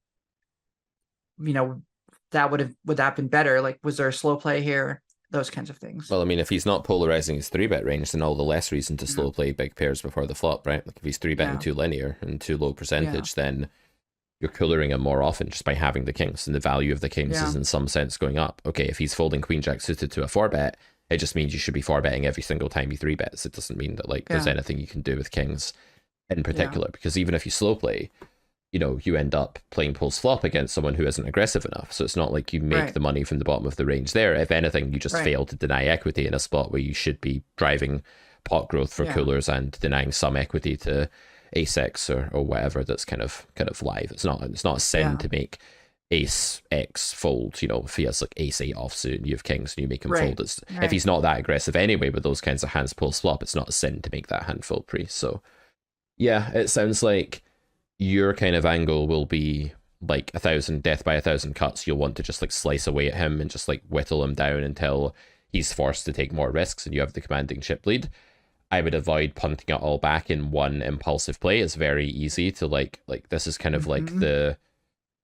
that would that been better? Like, was there a slow play here? Those kinds of things. Well, I mean, if he's not polarizing his 3-bet range, then all the less reason to slow play big pairs before the flop, right? Like if he's 3-betting too linear and too low percentage, then you're coolering him more often just by having the kings, and the value of the kings is in some sense going up. Okay, if he's folding queen jack suited to a 4-bet, It just means you should be 4-betting every single time you 3-bets. It doesn't mean that like there's Yeah. anything you can do with kings in Yeah. particular, because even if you slow play, you know, you end up playing post flop against someone who isn't aggressive enough. So it's not like you make Right. the money from the bottom of the range there. If anything, you just Right. fail to deny equity in a spot where you should be driving pot growth for Yeah. coolers and denying some equity to ace-x or whatever that's kind of live. It's not a sin Yeah. to make ace x fold. You know, if he has like ace 8 offsuit and you have kings and you make him Right. fold, it's Right. if he's not that aggressive anyway with those kinds of hands post flop, it's not a sin to make that hand fold pre. So yeah, it sounds like your kind of angle will be like 1,000 death by 1,000 cuts. You'll want to just like slice away at him and just like whittle him down until he's forced to take more risks and you have the commanding chip lead. I would avoid punting it all back in one impulsive play. It's very easy to like this is kind of like the,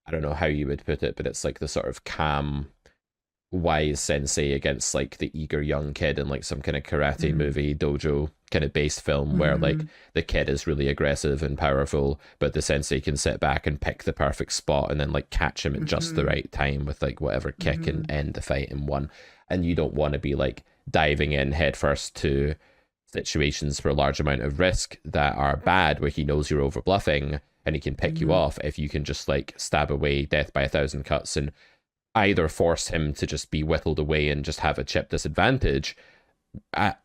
I don't know how you would put it, but it's like the sort of calm, wise sensei against like the eager young kid in like some kind of karate movie dojo kind of based film where like the kid is really aggressive and powerful, but the sensei can sit back and pick the perfect spot and then like catch him at just the right time with like whatever kick and end the fight in one. And you don't want to be like diving in headfirst to situations for a large amount of risk that are bad where he knows you're over bluffing and he can pick you off. If you can just like stab away death by 1,000 cuts and either force him to just be whittled away and just have a chip disadvantage,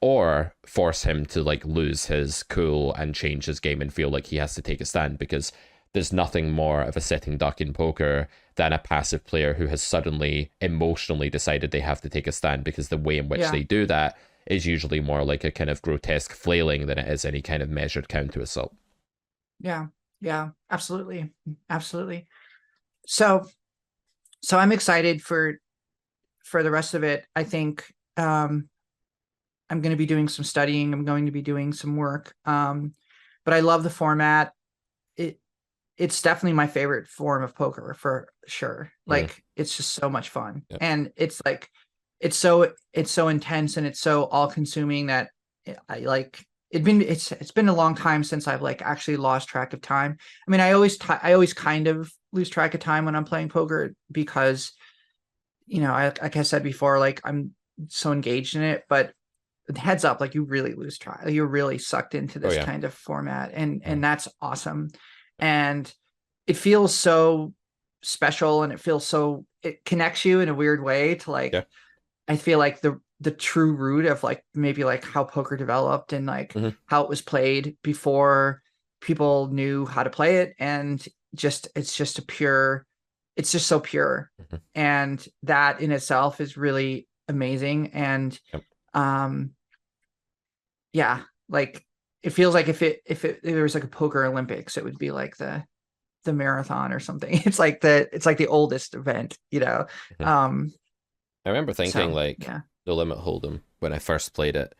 or force him to like lose his cool and change his game and feel like he has to take a stand, because there's nothing more of a sitting duck in poker than a passive player who has suddenly emotionally decided they have to take a stand, because the way in which they do that is usually more like a kind of grotesque flailing than it is any kind of measured counter assault. Yeah. Yeah, absolutely. Absolutely. So I'm excited for the rest of it. I think I'm going to be doing some studying. I'm going to be doing some work. But I love the format. It's definitely my favorite form of poker for sure. Like it's just so much fun. Yep. And it's like it's so intense and it's so all consuming that I like it's been a long time since I've like actually lost track of time. I mean, I always kind of lose track of time when I'm playing poker because, you know, like I said before, like I'm so engaged in it, but heads up, like you really lose track. You're really sucked into this kind of format, and that's awesome. And it feels so special, and it connects you in a weird way to like, I feel like the true root of like maybe like how poker developed and like how it was played before people knew how to play it. And it's just so pure. And that in itself is really amazing. And, yeah, like it feels like if there was like a poker Olympics, it would be like the marathon or something. It's like the oldest event, you know? I remember thinking No Limit Hold'em when I first played it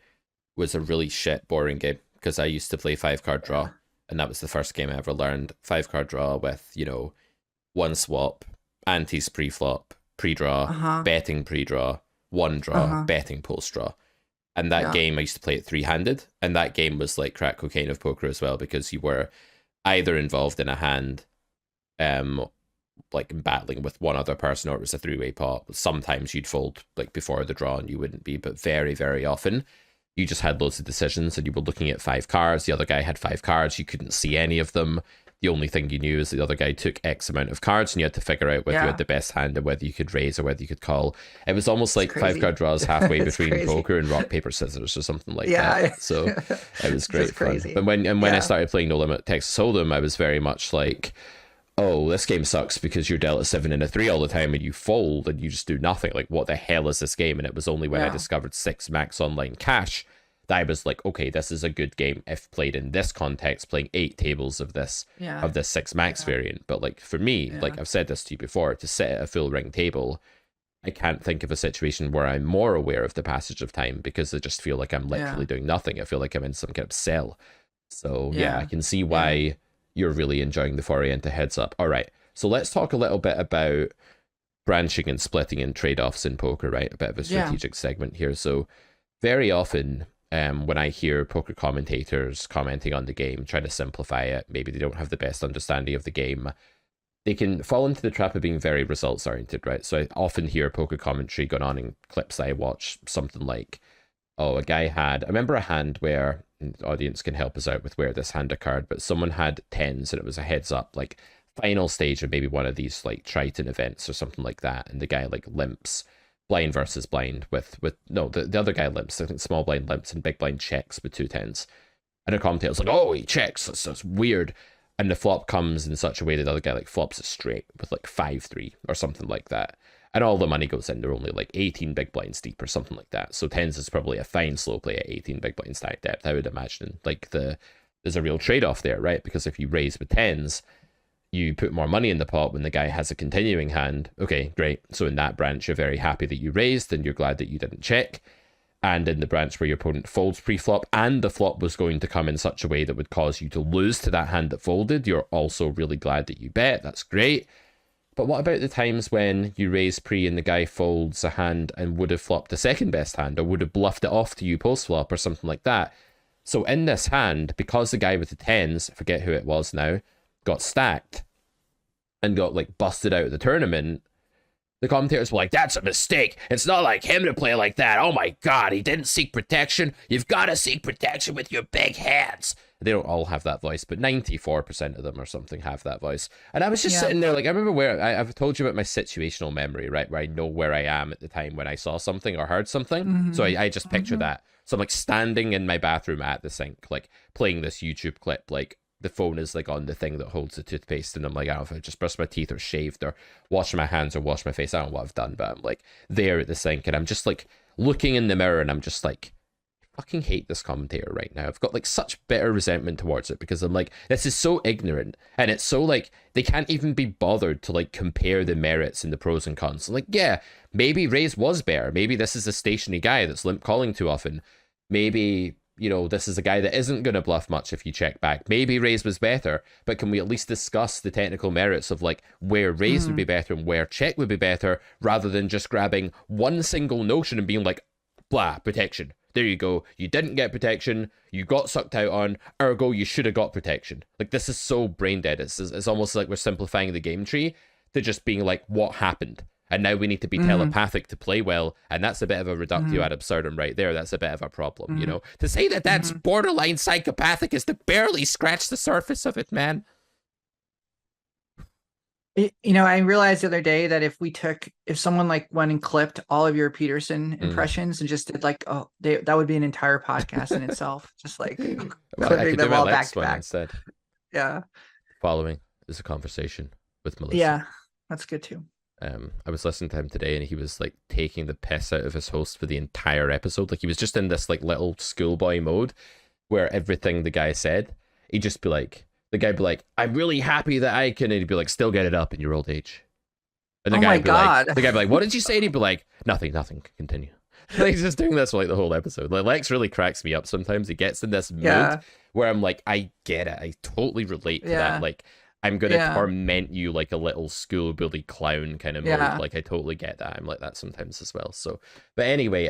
was a really shit boring game, because I used to play 5-card draw, and that was the first game I ever learned. 5-card draw with, you know, one swap, antes pre-flop, pre-draw, betting pre-draw, one draw, betting post-draw. And that game, I used to play it 3-handed, and that game was like crack cocaine of poker as well, because you were either involved in a hand like battling with one other person, or it was a 3-way pot. Sometimes you'd fold like before the draw and you wouldn't be, but very, very often you just had loads of decisions and you were looking at 5 cards. The other guy had 5 cards. You couldn't see any of them. The only thing you knew is the other guy took X amount of cards, and you had to figure out whether you had the best hand and whether you could raise or whether you could call. It was almost like 5-card draws halfway between poker and rock, paper, scissors or something like that. So it was great fun. But when I started playing No Limit Texas Hold'em, I was very much like, oh, this game sucks because you're dealt a 7 and a 3 all the time and you fold and you just do nothing. Like, what the hell is this game? And it was only when I discovered 6 max online cash that I was like, okay, this is a good game if played in this context, playing 8 tables of this 6 max variant. But like for me, like I've said this to you before, to sit at a full ring table, I can't think of a situation where I'm more aware of the passage of time, because I just feel like I'm literally doing nothing. I feel like I'm in some kind of cell. So yeah, I can see why you're really enjoying the foray into heads up. All right, so let's talk a little bit about branching and splitting and trade-offs in poker, right? A bit of a strategic segment here. So very often when I hear poker commentators commenting on the game, trying to simplify it, maybe they don't have the best understanding of the game, they can fall into the trap of being very results oriented, right? So I often hear poker commentary going on in clips I watch, something like, oh, a guy had, I remember a hand where, and the audience can help us out with where this hand occurred, but someone had tens and it was a heads up, like final stage of maybe one of these like Triton events or something like that, and the guy like limps, blind versus blind with no, the other guy limps, I think small blind limps and big blind checks with two tens. And the commentator's like, oh, he checks, that's weird. And the flop comes in such a way that the other guy like flops it straight with like 5-3 or something like that. And all the money goes in. They're only like 18 big blinds deep or something like that. So tens is probably a fine slow play at 18 big blind stack depth, I would imagine. Like there's a real trade-off there, right? Because if you raise with tens, you put more money in the pot when the guy has a continuing hand. Okay, great. So in that branch, you're very happy that you raised and you're glad that you didn't check. And in the branch where your opponent folds pre-flop and the flop was going to come in such a way that would cause you to lose to that hand that folded, you're also really glad that you bet. That's great. But what about the times when you raise pre and the guy folds a hand and would have flopped the second best hand or would have bluffed it off to you post-flop or something like that? So in this hand, because the guy with the tens, I forget who it was now, got stacked and got like busted out of the tournament, the commentators were like, that's a mistake. It's not like him to play like that. Oh my God, he didn't seek protection. You've got to seek protection with your big hands. They don't all have that voice, but 94% of them or something have that voice. And I was just sitting there like, I remember where, I've told you about my situational memory, right? Where I know where I am at the time when I saw something or heard something. So I just picture that. So I'm like standing in my bathroom at the sink, like playing this YouTube clip, like the phone is like on the thing that holds the toothpaste, and I'm like, I don't know if I just brushed my teeth or shaved or washed my hands or washed my face. I don't know what I've done, but I'm like there at the sink and I'm just like looking in the mirror and I'm just like, I fucking hate this commentator right now. I've got like such bitter resentment towards it because I'm like, this is so ignorant and it's so like they can't even be bothered to like compare the merits and the pros and cons. Like, yeah, maybe Rays was better. Maybe this is a stationary guy that's limp calling too often. Maybe, you know, this is a guy that isn't going to bluff much if you check back. Maybe Rays was better, but can we at least discuss the technical merits of like where Rays would be better and where check would be better, rather than just grabbing one single notion and being like, blah, protection. There you go. You didn't get protection. You got sucked out on. Ergo, you should have got protection. Like, this is so brain dead. It's almost like we're simplifying the game tree to just being like, what happened? And now we need to be telepathic to play well. And that's a bit of a reductio ad absurdum right there. That's a bit of a problem, you know? To say that that's borderline psychopathic is to barely scratch the surface of it, man. You know, I realized the other day that if someone like went and clipped all of your Peterson impressions and just did like, that would be an entire podcast in itself. Just like clipping them all back to back. Instead. Yeah. Following is a conversation with Melissa. Yeah, that's good too. I was listening to him today and he was like taking the piss out of his host for the entire episode. Like he was just in this like little schoolboy mode where everything the guy said, he'd just be like, the guy be like, I'm really happy that I can, and he'd be like, still get it up in your old age. And the guy be like, what did you say? And he'd be like, nothing, continue. Like he's just doing this for like the whole episode. Like Lex really cracks me up sometimes. He gets in this mood where I'm like, I get it. I totally relate to that. Like, I'm going to torment you like a little school bully clown kind of mode. Like, I totally get that. I'm like that sometimes as well. So, but anyway,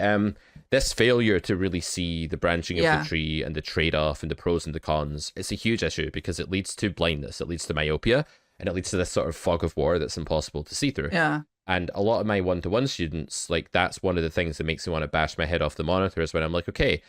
this failure to really see the branching of the tree and the trade-off and the pros and the cons, it's a huge issue because it leads to blindness. It leads to myopia and it leads to this sort of fog of war that's impossible to see through. Yeah. And a lot of my one-to-one students, like, that's one of the things that makes me want to bash my head off the monitor is when I'm like, okay,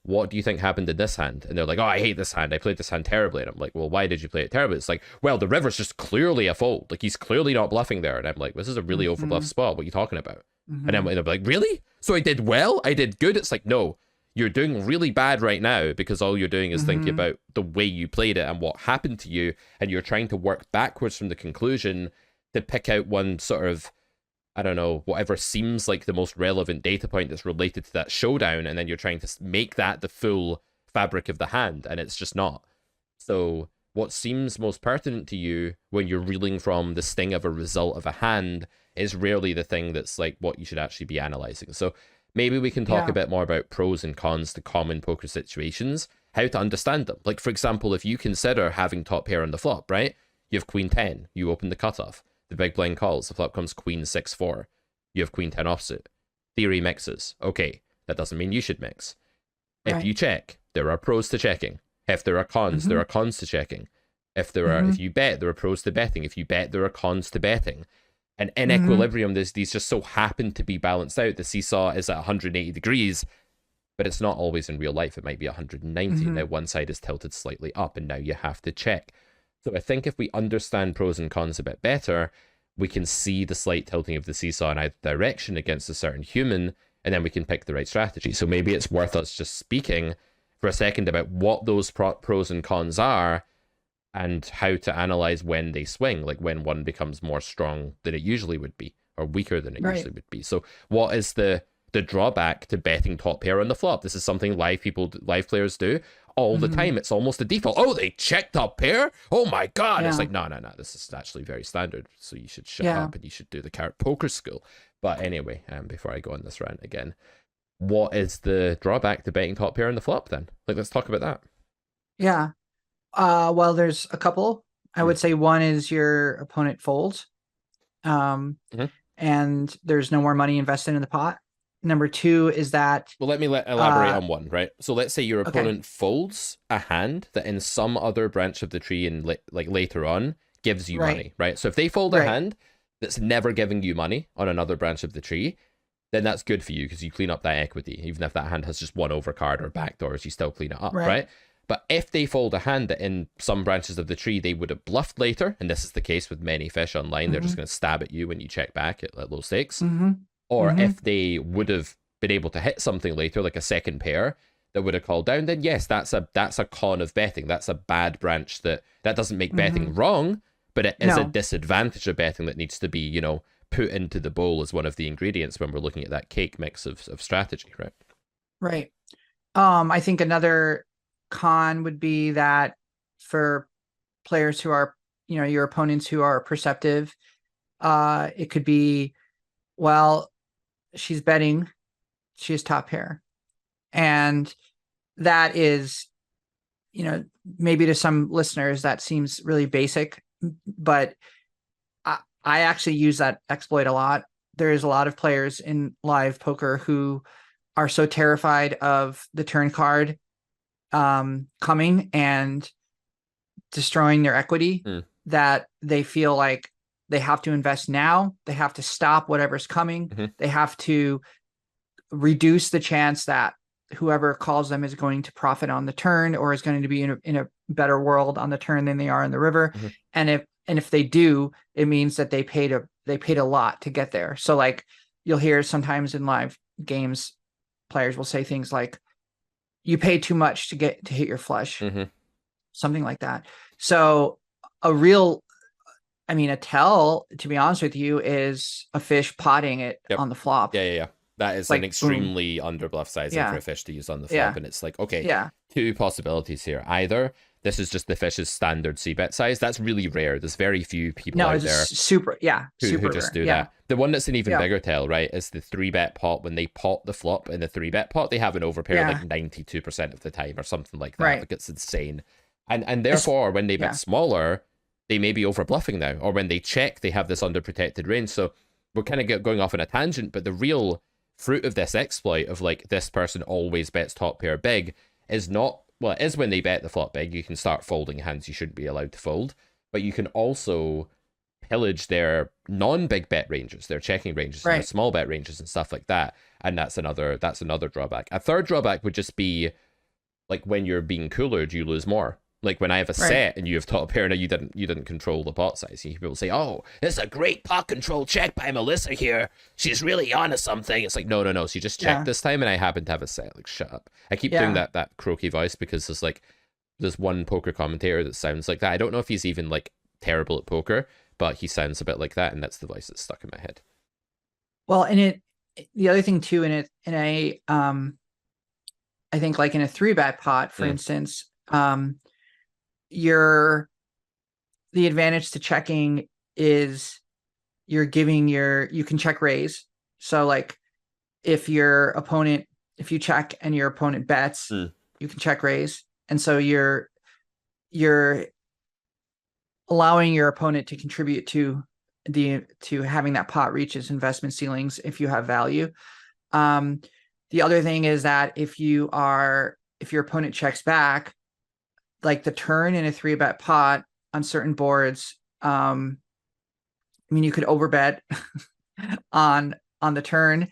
what do you think happened in this hand? And they're like, oh, I hate this hand. I played this hand terribly. And I'm like, well, why did you play it terribly? It's like, well, the river's just clearly a fold. Like, he's clearly not bluffing there. And I'm like, this is a really overbluff spot. What are you talking about? And they're like, really? So I did well? I did good? It's like, no, you're doing really bad right now because all you're doing is thinking about the way you played it and what happened to you. And you're trying to work backwards from the conclusion to pick out one sort of, I don't know, whatever seems like the most relevant data point that's related to that showdown, and then you're trying to make that the full fabric of the hand, and it's just not. So what seems most pertinent to you when you're reeling from the sting of a result of a hand is rarely the thing that's like what you should actually be analyzing. So maybe we can talk a bit more about pros and cons to common poker situations, how to understand them. Like, for example, if you consider having top pair on the flop, right? You have queen 10, you open the cutoff. The big blind calls. The flop comes queen 6-4. You have queen 10 offsuit. Theory mixes. Okay, that doesn't mean you should mix. If you check, there are pros to checking. If there are cons, there are cons to checking. If you bet, there are pros to betting. If you bet, there are cons to betting. And in Mm-hmm. equilibrium, these just so happen to be balanced out. The seesaw is at 180 degrees, but it's not always in real life. It might be 190. Mm-hmm. Now one side is tilted slightly up, and now you have to check. So I think if we understand pros and cons a bit better, we can see the slight tilting of the seesaw in either direction against a certain human, and then we can pick the right strategy. So maybe it's worth us just speaking for a second about what those pros and cons are, and how to analyze when they swing, like when one becomes more strong than it usually would be, or weaker than it Right. usually would be. So what is the drawback to betting top pair on the flop? This is something live players do all the Mm-hmm. time. It's almost a default. Oh, they checked top pair? Oh my god. It's Yeah. like, no, this is actually very standard. So you should shut Yeah. up and you should do the carrot poker school. But anyway, before I go on this rant again, what is the drawback to betting top pair on the flop then? Like, let's talk about that. Yeah. Well, there's a couple. I would say one is your opponent folds. Mhm. And there's no more money invested in the pot. Number two is that Well, let me elaborate on one, right? So let's say your opponent folds a hand that in some other branch of the tree and like later on gives you money, right? So if they fold a hand that's never giving you money on another branch of the tree, then that's good for you because you clean up that equity. Even if that hand has just one overcard or backdoors, you still clean it up, right? But if they fold a hand that in some branches of the tree they would have bluffed later, and this is the case with many fish online, they're just going to stab at you when you check back at low stakes. Or if they would have been able to hit something later, like a second pair that would have called down, then yes, that's a con of betting. That's a bad branch that doesn't make betting wrong, but it is a disadvantage of betting that needs to be, you know, put into the bowl as one of the ingredients when we're looking at that cake mix of strategy, right? Right. I think another con would be that for players who are, you know, your opponents who are perceptive, it could be, well, she's betting, she has top pair. And that is, you know, maybe to some listeners that seems really basic, but I actually use that exploit a lot. There's a lot of players in live poker who are so terrified of the turn card coming and destroying their equity that they feel like they have to invest now. They have to stop whatever's coming. They have to reduce the chance that whoever calls them is going to profit on the turn or is going to be in a better world on the turn than they are in the river. And if they do, it means that they paid a lot to get there. So like you'll hear sometimes in live games, players will say things like, you pay too much to hit your flush, something like that. So a tell, to be honest with you, is a fish potting it on the flop. Yeah. That is like, an extremely underbluff sizing for a fish to use on the flop. And it's like, okay, two possibilities here. Either this is just the fish's standard c-bet size. That's really rare. There's very few people out there who just do that. The one that's an even bigger tell, right, is the 3-bet pot. When they pot the flop in the 3-bet pot, they have an overpair like 92% of the time or something like that. Like, it's insane. And therefore, when they bet smaller, they may be over bluffing now. Or when they check, they have this underprotected range. So we're kind of going off on a tangent, but the real fruit of this exploit of like this person always bets top pair big is not, well, it is when they bet the flop big. You can start folding hands you shouldn't be allowed to fold, but you can also pillage their non-big bet ranges, their checking ranges, and their small bet ranges and stuff like that. And that's another drawback. A third drawback would just be like when you're being coolered, you lose more. Like when I have a set and you have top pair, now you didn't control the pot size. You people say, "Oh, this is a great pot control check by Melissa here. She's really onto something." It's like, no. She just checked this time, and I happen to have a set. Like, shut up. I keep doing that croaky voice because there's one poker commentator that sounds like that. I don't know if he's even like terrible at poker, but he sounds a bit like that, and that's the voice that's stuck in my head. Well, and the other thing too, I think like in a 3-bet pot, for instance, the advantage to checking is you can check raise. So like if you check and your opponent bets, you can check raise. And so you're allowing your opponent to contribute to having that pot reach its investment ceilings if you have value. The other thing is that if your opponent checks back, like the turn in a 3-bet pot on certain boards. I mean, you could overbet on the turn.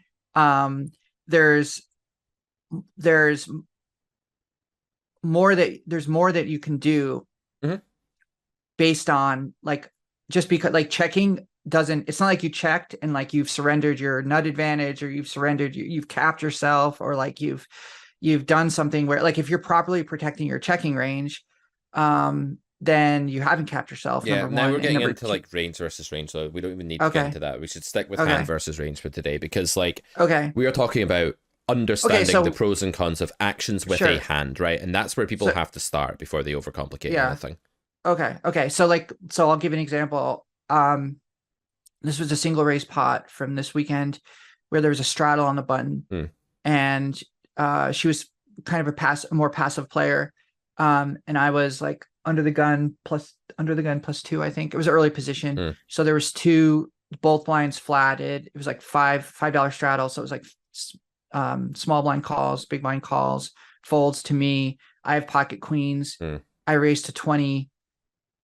There's more that you can do based on like, just because like checking doesn't, it's not like you checked and like you've surrendered your nut advantage, or you've capped yourself, or like you've done something where, like, if you're properly protecting your checking range, then you haven't capped yourself. Yeah, Number now one. we're And getting number into two, like range versus range, so we don't even need to get okay, into that. We should stick with okay, hand versus range for today, because like okay, we are talking about understanding so the pros and cons of actions with sure. a hand, right? And that's where people So- have to start before they overcomplicate Yeah. anything. Okay. So I'll give an example. This was a single raise pot from this weekend where there was a straddle on the button, and she was kind of a more passive player, and I was like under the gun plus 2. I think it was early position, so there was both blinds flatted. It was like $5 straddle, so it was like small blind calls, big blind calls, folds to me. I have pocket queens. I raise to 20.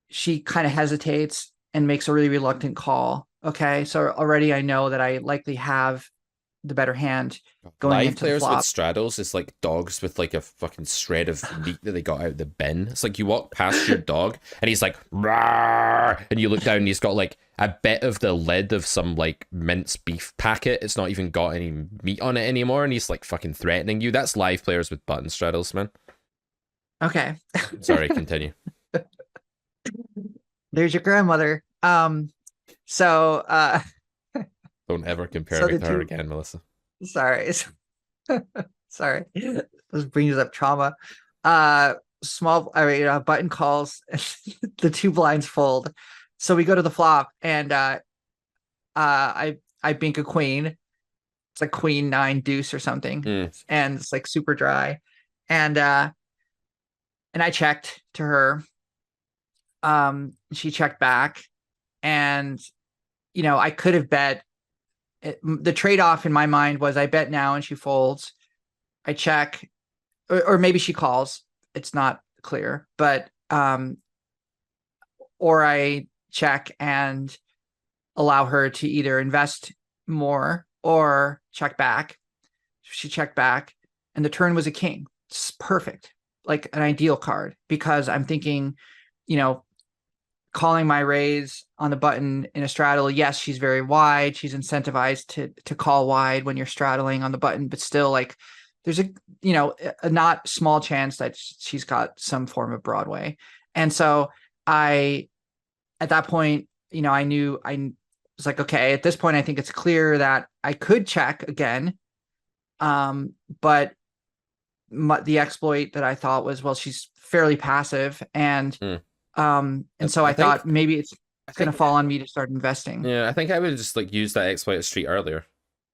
She kind of hesitates and makes a really reluctant call. Okay, so already I know that I likely have the better hand going Live into the players flop. with straddles is like dogs with like a fucking shred of meat that they got out of the bin. It's like you walk past your dog and he's like, "Rawr!" And you look down and he's got like a bit of the lid of some like minced beef packet. It's not even got any meat on it anymore, and he's like fucking threatening you. That's live players with button straddles, man. Okay. Sorry, continue. There's your grandmother. So Don't ever compare So me the to her two- again, Melissa. sorry. Sorry. This brings up trauma. Button calls, the 2 blinds fold. So we go to the flop, and I bink a queen. It's like queen 9 deuce or something. And it's like super dry. And I checked to her. She checked back, and I could have bet. The trade-off in my mind was I bet now and she folds. I check, or maybe she calls. It's not clear, but or I check and allow her to either invest more or check back. She checked back, and the turn was a king. It's perfect, like an ideal card, because I'm thinking, calling my raise on the button in a straddle. Yes, she's very wide. She's incentivized to call wide when you're straddling on the button, but still, like, there's a not small chance that she's got some form of Broadway. And so at that point, I was like, okay, at this point, I think it's clear that I could check again. But the exploit that I thought was, well, she's fairly passive, and so I thought maybe it's going to fall on me to start investing. Yeah, I think I would just like use that exploit street earlier,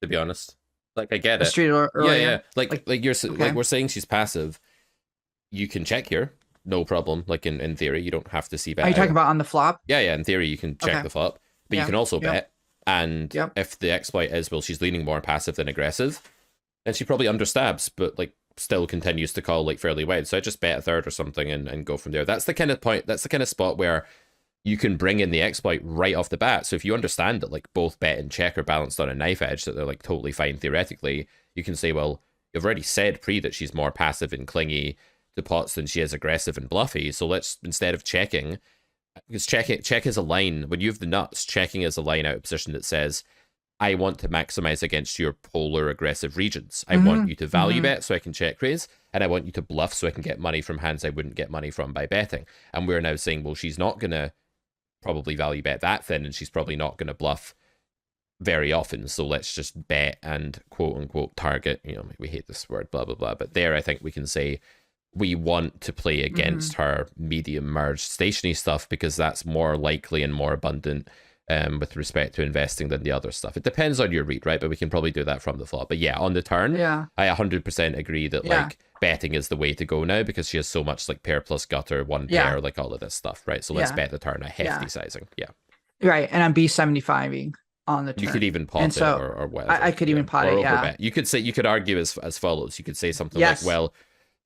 to be honest. Like, I get it. Street earlier. Yeah. Like you're like, we're saying she's passive. You can check here, no problem. Like in theory, you don't have to see bet. Are you talking about on the flop? Yeah. In theory, you can check the flop, but you can also bet. And if the exploit is, well, she's leaning more passive than aggressive, then she probably understabs, but like still continues to call like fairly wide. So I just bet a third or something and go from there. That's the kind of point. That's the kind of spot where you can bring in the exploit right off the bat. So if you understand that like both bet and check are balanced on a knife edge, that they're like totally fine theoretically, you can say, well, you've already said pre that she's more passive and clingy to pots than she is aggressive and bluffy. So let's, instead of checking, because check is a line, when you have the nuts, checking is a line out of position that says, I want to maximize against your polar aggressive regions. I want you to value bet so I can check raise, and I want you to bluff so I can get money from hands I wouldn't get money from by betting. And we're now saying, well, she's not going to probably value bet that thin, and she's probably not going to bluff very often. So let's just bet and quote unquote target. We hate this word, blah, blah, blah. But there, I think we can say we want to play against her medium merged stationary stuff, because that's more likely and more abundant with respect to investing than the other stuff. It depends on your read, right? But we can probably do that from the flop. But yeah, on the turn, I 100% agree that like betting is the way to go now, because she has so much like pair plus gutter, one pair, like all of this stuff, right? So let's bet the turn a hefty sizing. Yeah. Right. And I'm B75ing on the turn. You could even pot it or whatever. I could even pot it, yeah. You could say, you could argue as follows. You could say something like, well,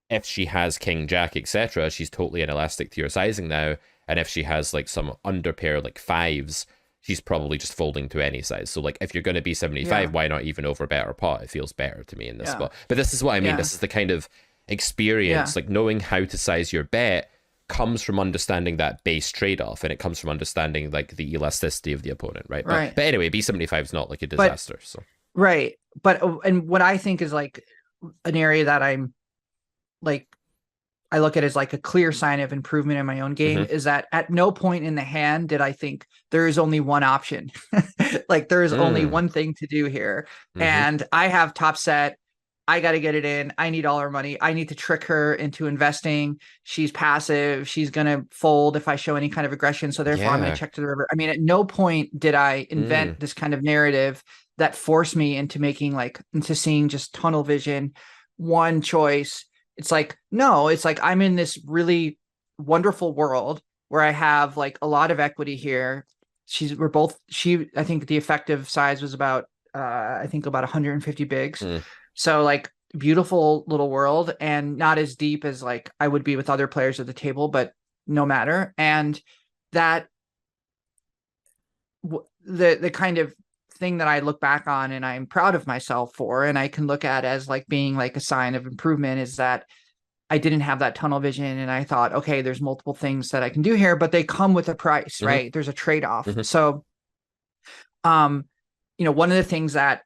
if she has king, jack, etc., she's totally inelastic to your sizing now, And if she has like some underpair like fives, she's probably just folding to any size. So like if you're going to be 75, why not even over bet or pot? It feels better to me in this spot. But this is what I mean. This is the kind of experience, like knowing how to size your bet comes from understanding that base trade-off, and it comes from understanding like the elasticity of the opponent, right? But anyway, B75 is not like a disaster. So but and what I think is like an area that I'm like, I look at as like a clear sign of improvement in my own game is that at no point in the hand did I think there is only one option. Like there is only one thing to do here. And I have top set. I got to get it in. I need all her money. I need to trick her into investing. She's passive. She's going to fold if I show any kind of aggression. So therefore I'm going to check to the river. I mean, at no point did I invent this kind of narrative that forced me into making like, into seeing just tunnel vision, one choice. It's like, no, it's like I'm in this really wonderful world where I have like a lot of equity here. I think the effective size was about, I think about 150 bigs. So like beautiful little world, and not as deep as like I would be with other players at the table, but no matter. And that the kind of thing that I look back on and I'm proud of myself for, and I can look at as like being like a sign of improvement, is that I didn't have that tunnel vision. And I thought, okay, there's multiple things that I can do here, but they come with a price, right? There's a trade-off. So, you know, one of the things that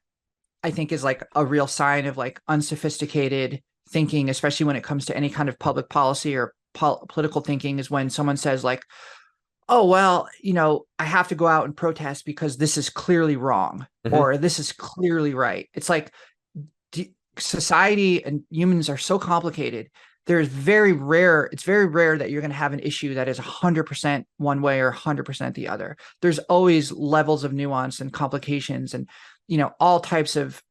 I think is like a real sign of like unsophisticated thinking, especially when it comes to any kind of public policy or political thinking, is when someone says like, oh, well, you know, I have to go out and protest because this is clearly wrong or this is clearly right. It's like society and humans are so complicated. It's very rare that you're going to have an issue that is 100% one way or 100% the other. There's always levels of nuance and complications, and you know, all types of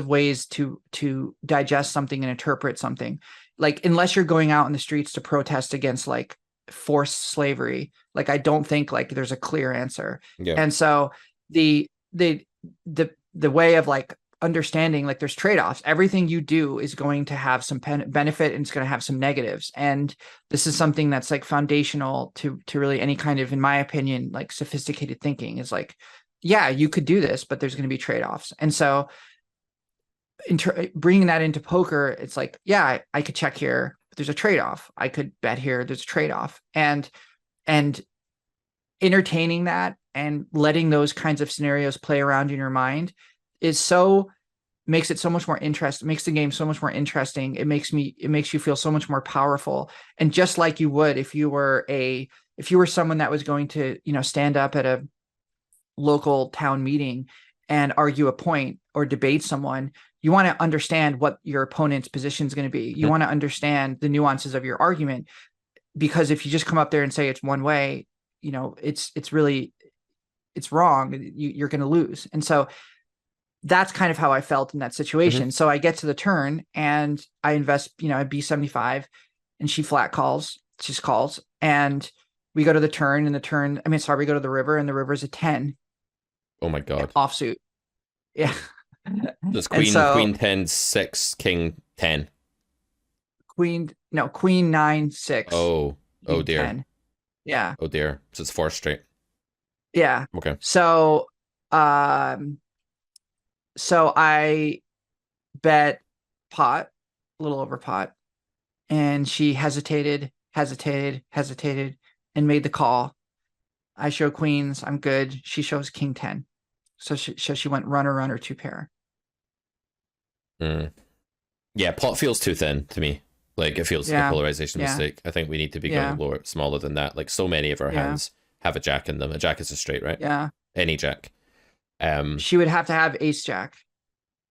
ways to digest something and interpret something. Like unless you're going out in the streets to protest against like forced slavery, like I don't think like there's a clear answer. And so the way of like understanding, like there's trade-offs. Everything you do is going to have some benefit and it's going to have some negatives. And this is something that's like foundational to really any kind of, in my opinion, like sophisticated thinking, is like, yeah, you could do this, but there's going to be trade-offs. And so bringing that into poker, it's like, yeah, I could check here, but there's a trade-off. I could bet here, there's a trade-off. And entertaining that and letting those kinds of scenarios play around in your mind makes it so much more interesting, makes the game so much more interesting. It makes you feel so much more powerful. And just like you would if you were someone that was going to, you know, stand up at a local town meeting and argue a point or debate someone, you want to understand what your opponent's position is going to be. You want to understand the nuances of your argument, because if you just come up there and say it's one way, you know, it's wrong. You're going to lose. And so that's kind of how I felt in that situation. So I get to the turn and I invest, you know, at B75, and she flat calls, just calls. And we go to the turn, and we go to the river, and the river's a 10. Oh my God. Offsuit. Yeah. That's queen 10, 6, king 10. Queen 9, 6. Oh dear. 10. Yeah. Oh dear. So it's 4 straight. Yeah. Okay. So I bet pot, a little over pot, and she hesitated, and made the call. I show queens, I'm good. She shows king 10. So she went runner, 2 pair. Yeah, pot feels too thin to me. Like it feels like a polarization mistake. I think we need to be going smaller than that. Like so many of our hands have a jack in them. A jack is a straight, right? Yeah. Any jack. She would have to have ace jack,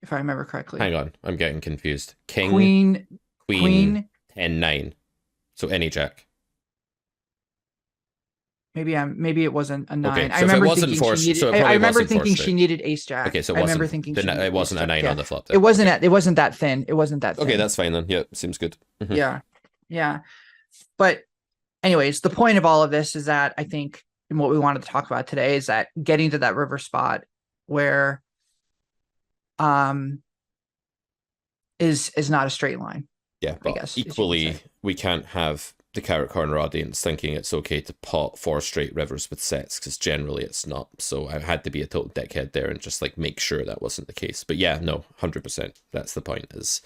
if I remember correctly. Hang on, I'm getting confused. King, queen 10, 9. So any jack. Maybe it wasn't a 9. Okay, so I remember if it wasn't forced, I remember thinking she needed ace jack. Okay, so I remember thinking it wasn't a 9 on the flop. Then. It wasn't that thin. It wasn't that thin. Okay, that's fine then. Yeah, seems good. Yeah. But anyways, the point of all of this is that I think, and what we wanted to talk about today, is that getting to that river spot where is not a straight line. Yeah, but equally we can't have the carrot corner audience thinking it's okay to pot 4 straight rivers with sets, because generally it's not. So I had to be a total dickhead there and just like make sure that wasn't the case. But yeah, no, 100%. That's the point, is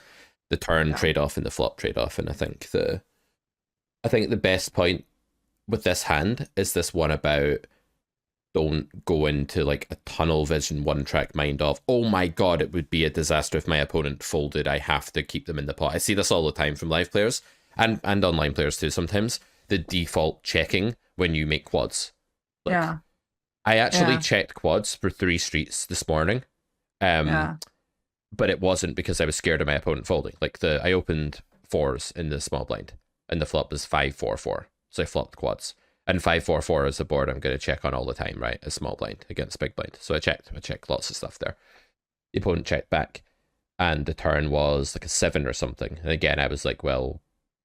the turn trade-off and the flop trade-off. And I think the best point with this hand is this one about don't go into like a tunnel vision one track mind of, oh my god, it would be a disaster if my opponent folded, I have to keep them in the pot. I see this all the time from live players and online players too sometimes, the default checking when you make quads. Like, yeah. I actually checked quads for 3 streets this morning. But it wasn't because I was scared of my opponent folding. Like I opened 4s in the small blind and the flop was 5-4-4. So I flopped quads. And 5-4-4 is a board I'm going to check on all the time, right? A small blind against big blind. So I checked lots of stuff there. The opponent checked back, and the turn was like a 7 or something. And again, I was like, well,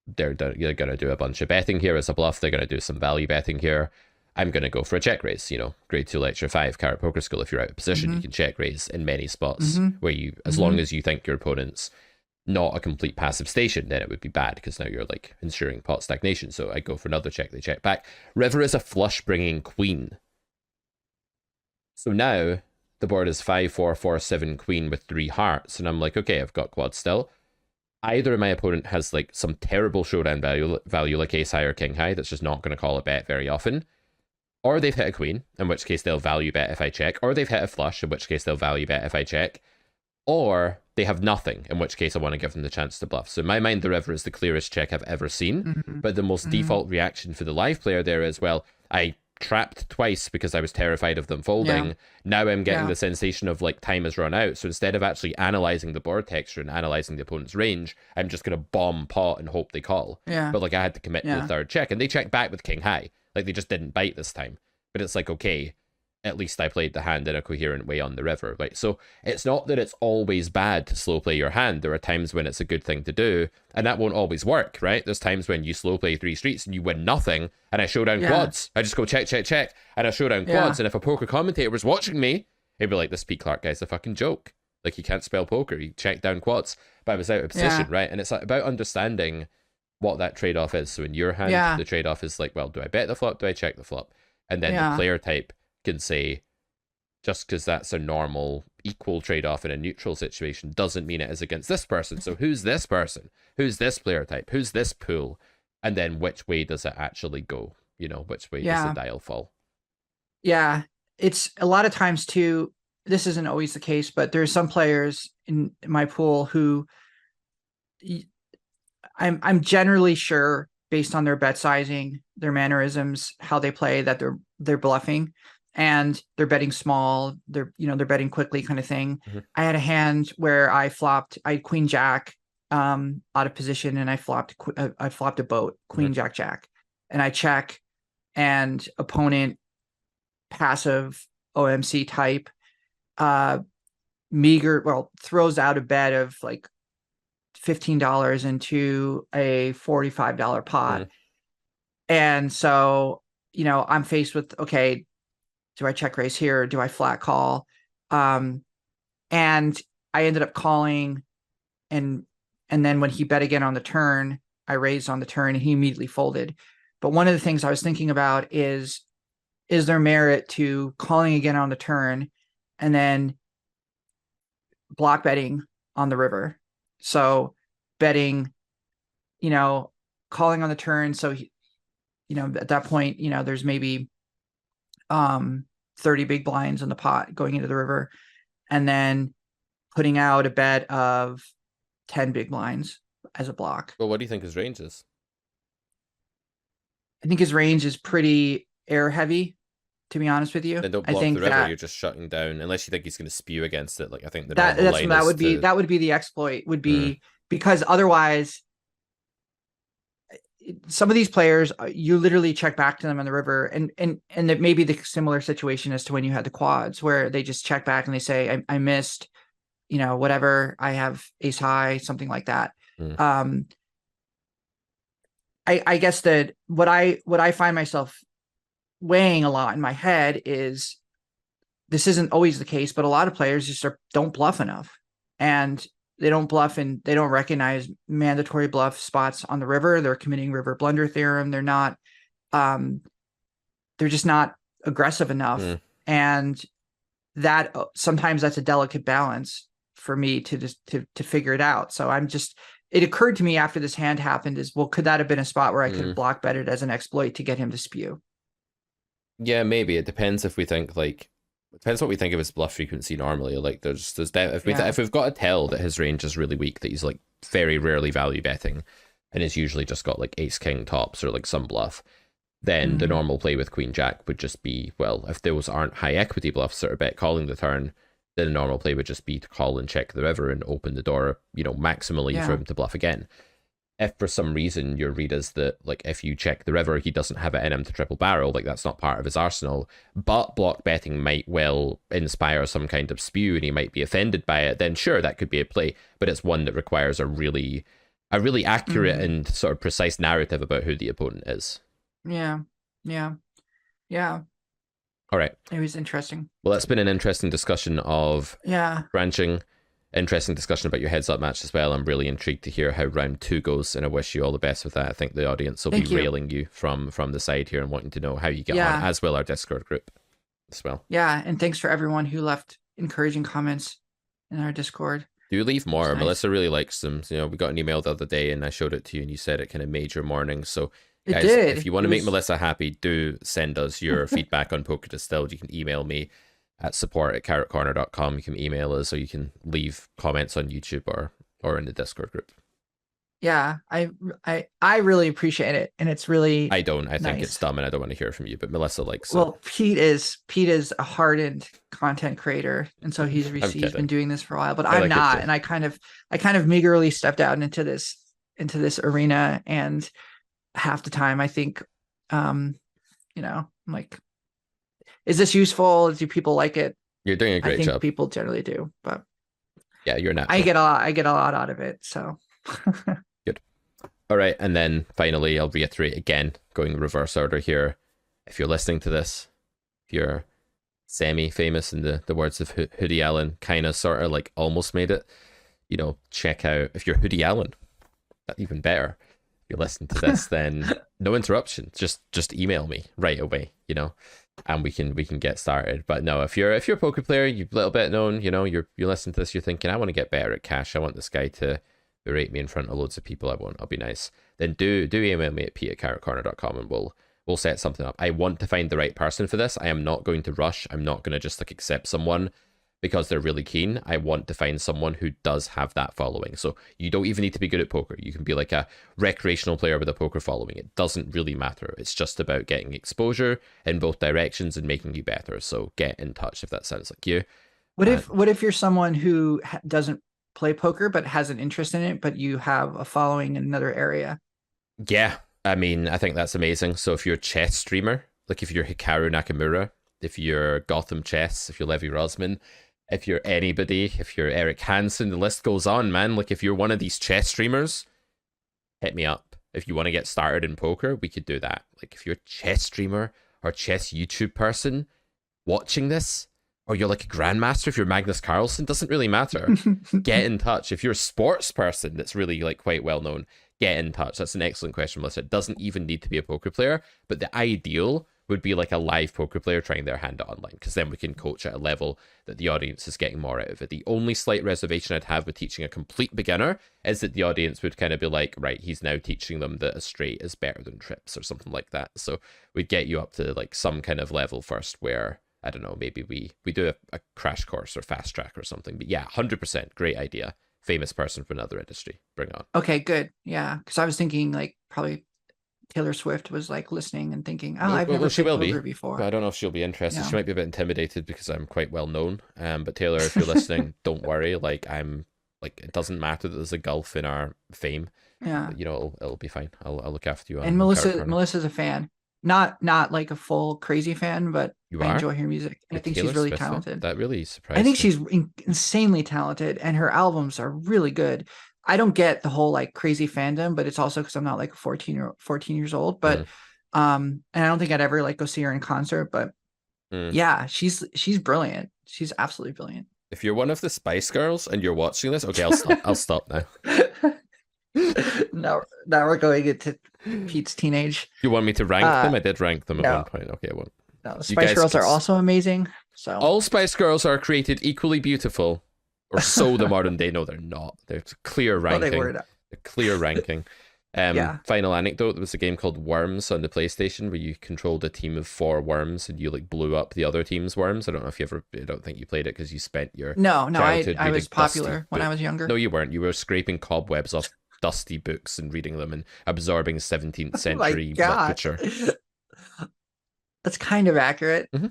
they're going to do a bunch of betting here as a bluff. They're going to do some value betting here. I'm going to go for a check raise. You know, grade 2 lecture 5, Carrot Poker School. If you're out of position, you can check raise in many spots where you, as long as you think your opponent's not a complete passive station, then it would be bad because now you're like ensuring pot stagnation. So I go for another check, they check back. River is a flush bringing queen. So now the board is 5-4-4-7 queen with 3 hearts. And I'm like, okay, I've got quad still. Either my opponent has like some terrible showdown value like ace high or king high that's just not going to call a bet very often. Or they've hit a queen, in which case they'll value bet if I check. Or they've hit a flush, in which case they'll value bet if I check. Or they have nothing, in which case I want to give them the chance to bluff. So in my mind, the river is the clearest check I've ever seen. But the most default reaction for the live player there is, well, I trapped twice because I was terrified of them folding. Now I'm getting the sensation of like time has run out. So instead of actually analyzing the board texture and analyzing the opponent's range, I'm just going to bomb pot and hope they call. But like I had to commit to the third check, and they checked back with king high. Like they just didn't bite this time. But it's like, okay, at least I played the hand in a coherent way on the river, right? So it's not that it's always bad to slow play your hand. There are times when it's a good thing to do, and that won't always work, right? There's times when you slow play 3 streets and you win nothing, and I show down quads. I just go check, check, check, and I show down quads. And if a poker commentator was watching me, he'd be like, this Pete Clark guy's a fucking joke. Like, he can't spell poker. He checked down quads. But I was out of position, right? And it's about understanding what that trade-off is. So in your hand, the trade-off is like, well, do I bet the flop? Do I check the flop? And then the player type can say, just because that's a normal equal trade-off in a neutral situation doesn't mean it is against this person. So who's this person? Who's this player type? Who's this pool? And then which way does it actually go? You know, which way does the dial fall? Yeah. It's a lot of times too, this isn't always the case, but there's some players in my pool who I'm generally sure, based on their bet sizing, their mannerisms, how they play, that they're bluffing, and they're betting small. They're betting quickly, kind of thing. I had a hand where I had queen jack out of position, and I flopped a boat, queen jack jack, and I check, and opponent passive OMC type throws out a bet of like $15 into a $45 pot. And so, I'm faced with, okay, do I check raise here? Do I flat call? And I ended up calling, and then when he bet again on the turn, I raised on the turn and he immediately folded. But one of the things I was thinking about is there merit to calling again on the turn and then block betting on the river? So betting, calling on the turn. So, at that point, there's maybe 30 big blinds in the pot going into the river, and then putting out a bet of 10 big blinds as a block. Well, what do you think his range is? I think his range is pretty air heavy, to be honest with you. Then don't block I think the river. that, you're just shutting down, unless you think he's going to spew against it. Like I think that would be the exploit, would be because otherwise, some of these players, you literally check back to them on the river, and it may be the similar situation as to when you had the quads, where they just check back and they say, I missed, whatever, I have ace high, something like that. I guess that what I find myself weighing a lot in my head is, this isn't always the case, but a lot of players just don't bluff enough. And bluff, and they don't recognize mandatory bluff spots on the river. They're committing river blunder theorem. They're not, they're just not aggressive enough. And that sometimes that's a delicate balance for me to just to figure it out. So it occurred to me after this hand happened is, well, could that have been a spot where I could have block betted as an exploit to get him to spew? Yeah, maybe. It depends if we think like, depends what we think of his bluff frequency normally. Like if we've got a tell that his range is really weak, that he's like very rarely value betting, and it's usually just got like ace king tops or like some bluff, then the normal play with queen jack would just be, well, if those aren't high equity bluffs that are bet calling the turn, then the normal play would just be to call and check the river and open the door, you know, maximally for him to bluff again. If for some reason your read is that, like, if you check the river, he doesn't have it in him to triple barrel, like that's not part of his arsenal, but block betting might well inspire some kind of spew and he might be offended by it, then sure, that could be a play, but it's one that requires a really accurate and sort of precise narrative about who the opponent is. Yeah. All right. It was interesting. Well, that's been an interesting discussion of branching. Interesting discussion about your heads up match as well. I'm really intrigued to hear how round 2 goes, and I wish you all the best with that. I think the audience will be railing you from the side here and wanting to know how you get on, as will our Discord group as well. Yeah, and thanks for everyone who left encouraging comments in our Discord. Do leave more. Nice. Melissa really likes them. You know, we got an email the other day and I showed it to you and you said it kind of made your morning. So guys, if you want to make Melissa happy, do send us your feedback on Poker Distilled. You can email me at support@carrotcorner.com. You can email us, or you can leave comments on YouTube or in the Discord group. Yeah, I really appreciate it, and it's really I think it's dumb, and I don't want to hear from you. But Melissa likes. Well, Pete is a hardened content creator, and so he's been doing this for a while. But I'm not, and I kind of meagerly stepped out into this arena, and half the time I think, I'm like, is this useful? Do people like it? You're doing a great job. I think people generally do, but yeah, you're not. I get a lot out of it. So good. All right, and then finally, I'll reiterate again, going reverse order here. If you're listening to this, if you're semi-famous in the words of Hoodie Allen, kind of sort of like almost made it, check out. If you're Hoodie Allen, even better. If you're listening to this, then no interruption. Just email me right away, and we can get started. But no, if you're a poker player, you're a little bit known, you're listening to this, you're thinking, I want to get better at cash. I want this guy to berate me in front of loads of people. I'll be nice. Then do email me at pete@carrotcorner.com and we'll set something up. I want to find the right person for this. I am not going to rush. I'm not going to just like accept someone because they're really keen. I want to find someone who does have that following. So you don't even need to be good at poker. You can be like a recreational player with a poker following. It doesn't really matter. It's just about getting exposure in both directions and making you better. So get in touch if that sounds like you. What if you're someone who doesn't play poker but has an interest in it, but you have a following in another area? Yeah, I mean, I think that's amazing. So if you're a chess streamer, like if you're Hikaru Nakamura, if you're Gotham Chess, if you're Levy Rosman, if you're anybody, if you're Eric Hansen, the list goes on, man. Like if you're one of these chess streamers, hit me up. If you want to get started in poker, we could do that. Like if you're a chess streamer or chess YouTube person watching this, or you're like a grandmaster, if you're Magnus Carlsen, doesn't really matter. Get in touch. If you're a sports person that's really like quite well known, get in touch. That's an excellent question, Melissa. It doesn't even need to be a poker player, but the ideal would be like a live poker player trying their hand online, because then we can coach at a level that the audience is getting more out of it. The only slight reservation I'd have with teaching a complete beginner is that the audience would kind of be like, right, he's now teaching them that a straight is better than trips or something like that. So we'd get you up to like some kind of level first where, I don't know, maybe we do a crash course or fast track or something. But yeah, 100% great idea. Famous person from another industry. Bring it on. Okay, good. Yeah, because I was thinking like probably Taylor Swift was like listening and thinking, I've never played poker before. But I don't know if she'll be interested. She might be a bit intimidated because I'm quite well known. But Taylor, if you're listening, don't worry. Like it doesn't matter that there's a gulf in our fame. Yeah, it'll be fine. I'll look after you. And Melissa's a fan. Not like a full crazy fan, but I enjoy her music. And I think she's really talented. That really surprised me. I think she's insanely talented, and her albums are really good. I don't get the whole like crazy fandom, but it's also because I'm not like 14 years old. But and I don't think I'd ever like go see her in concert. But yeah, she's brilliant. She's absolutely brilliant. If you're one of the Spice Girls and you're watching this, okay, I'll stop. I'll stop now. Now we're going into Pete's teenage. You want me to rank them? I did rank them at no. one point. Okay, I won't. No, Spice Girls are also amazing. So all Spice Girls are created equally beautiful, or so the modern day. No, they're not. There's a clear ranking. Well, they were not. A clear ranking. Final anecdote, there was a game called Worms on the PlayStation where you controlled a team of 4 worms and you like blew up the other team's worms. I don't know if you ever, I don't think you played it because you spent your I was popular when I was younger. No, you weren't. You were scraping cobwebs off dusty books and reading them and absorbing 17th century literature. That's kind of accurate. Mm-hmm.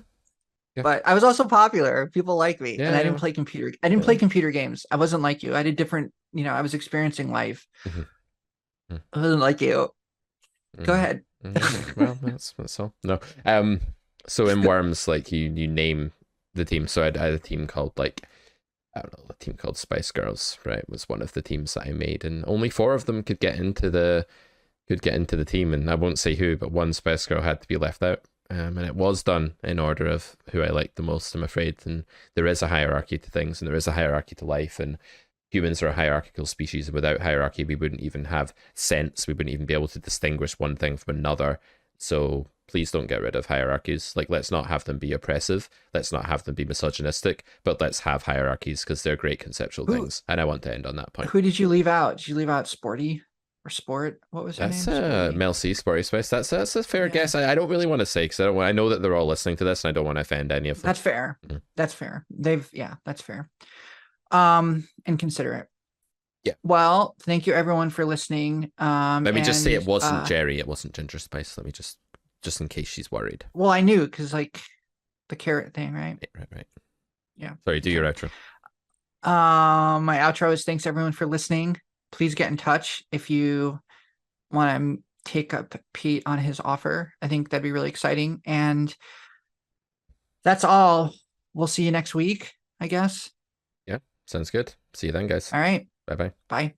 Yeah. But I was also popular. People like me, yeah, and I didn't play computer. I didn't play computer games. I wasn't like you. I did different. I was experiencing life. Mm-hmm. I wasn't like you. Go ahead. Well, that's all. No. So in Worms, like you name the team. So I had a team called like, I don't know, a team called Spice Girls, right? It was one of the teams that I made, and only 4 of them could get into the team, and I won't say who, but one Spice Girl had to be left out. And it was done in order of who I liked the most, I'm afraid. And there is a hierarchy to things, and there is a hierarchy to life, and humans are a hierarchical species, and without hierarchy, we wouldn't even have sense. We wouldn't even be able to distinguish one thing from another. So please don't get rid of hierarchies. Like, let's not have them be oppressive. Let's not have them be misogynistic, but let's have hierarchies because they're great conceptual things. And I want to end on that point. Who did you leave out? Did you leave out Sporty or Sport? What was her name? That's Mel C, Sporty Spice. That's a fair guess. I don't really want to say because I know that they're all listening to this and I don't want to offend any of them. That's fair. Mm-hmm. That's fair. That's fair. And considerate. Yeah. Well, thank you everyone for listening. Let me just say it wasn't Jerry, it wasn't Ginger Spice. Let me just in case she's worried. Well, I knew because like the carrot thing, right? Right. Yeah. Sorry, do your outro. My outro is thanks everyone for listening. Please get in touch if you want to take up Pete on his offer. I think that'd be really exciting. And that's all. We'll see you next week, I guess. Yeah, sounds good. See you then, guys. All right. Bye-bye. Bye.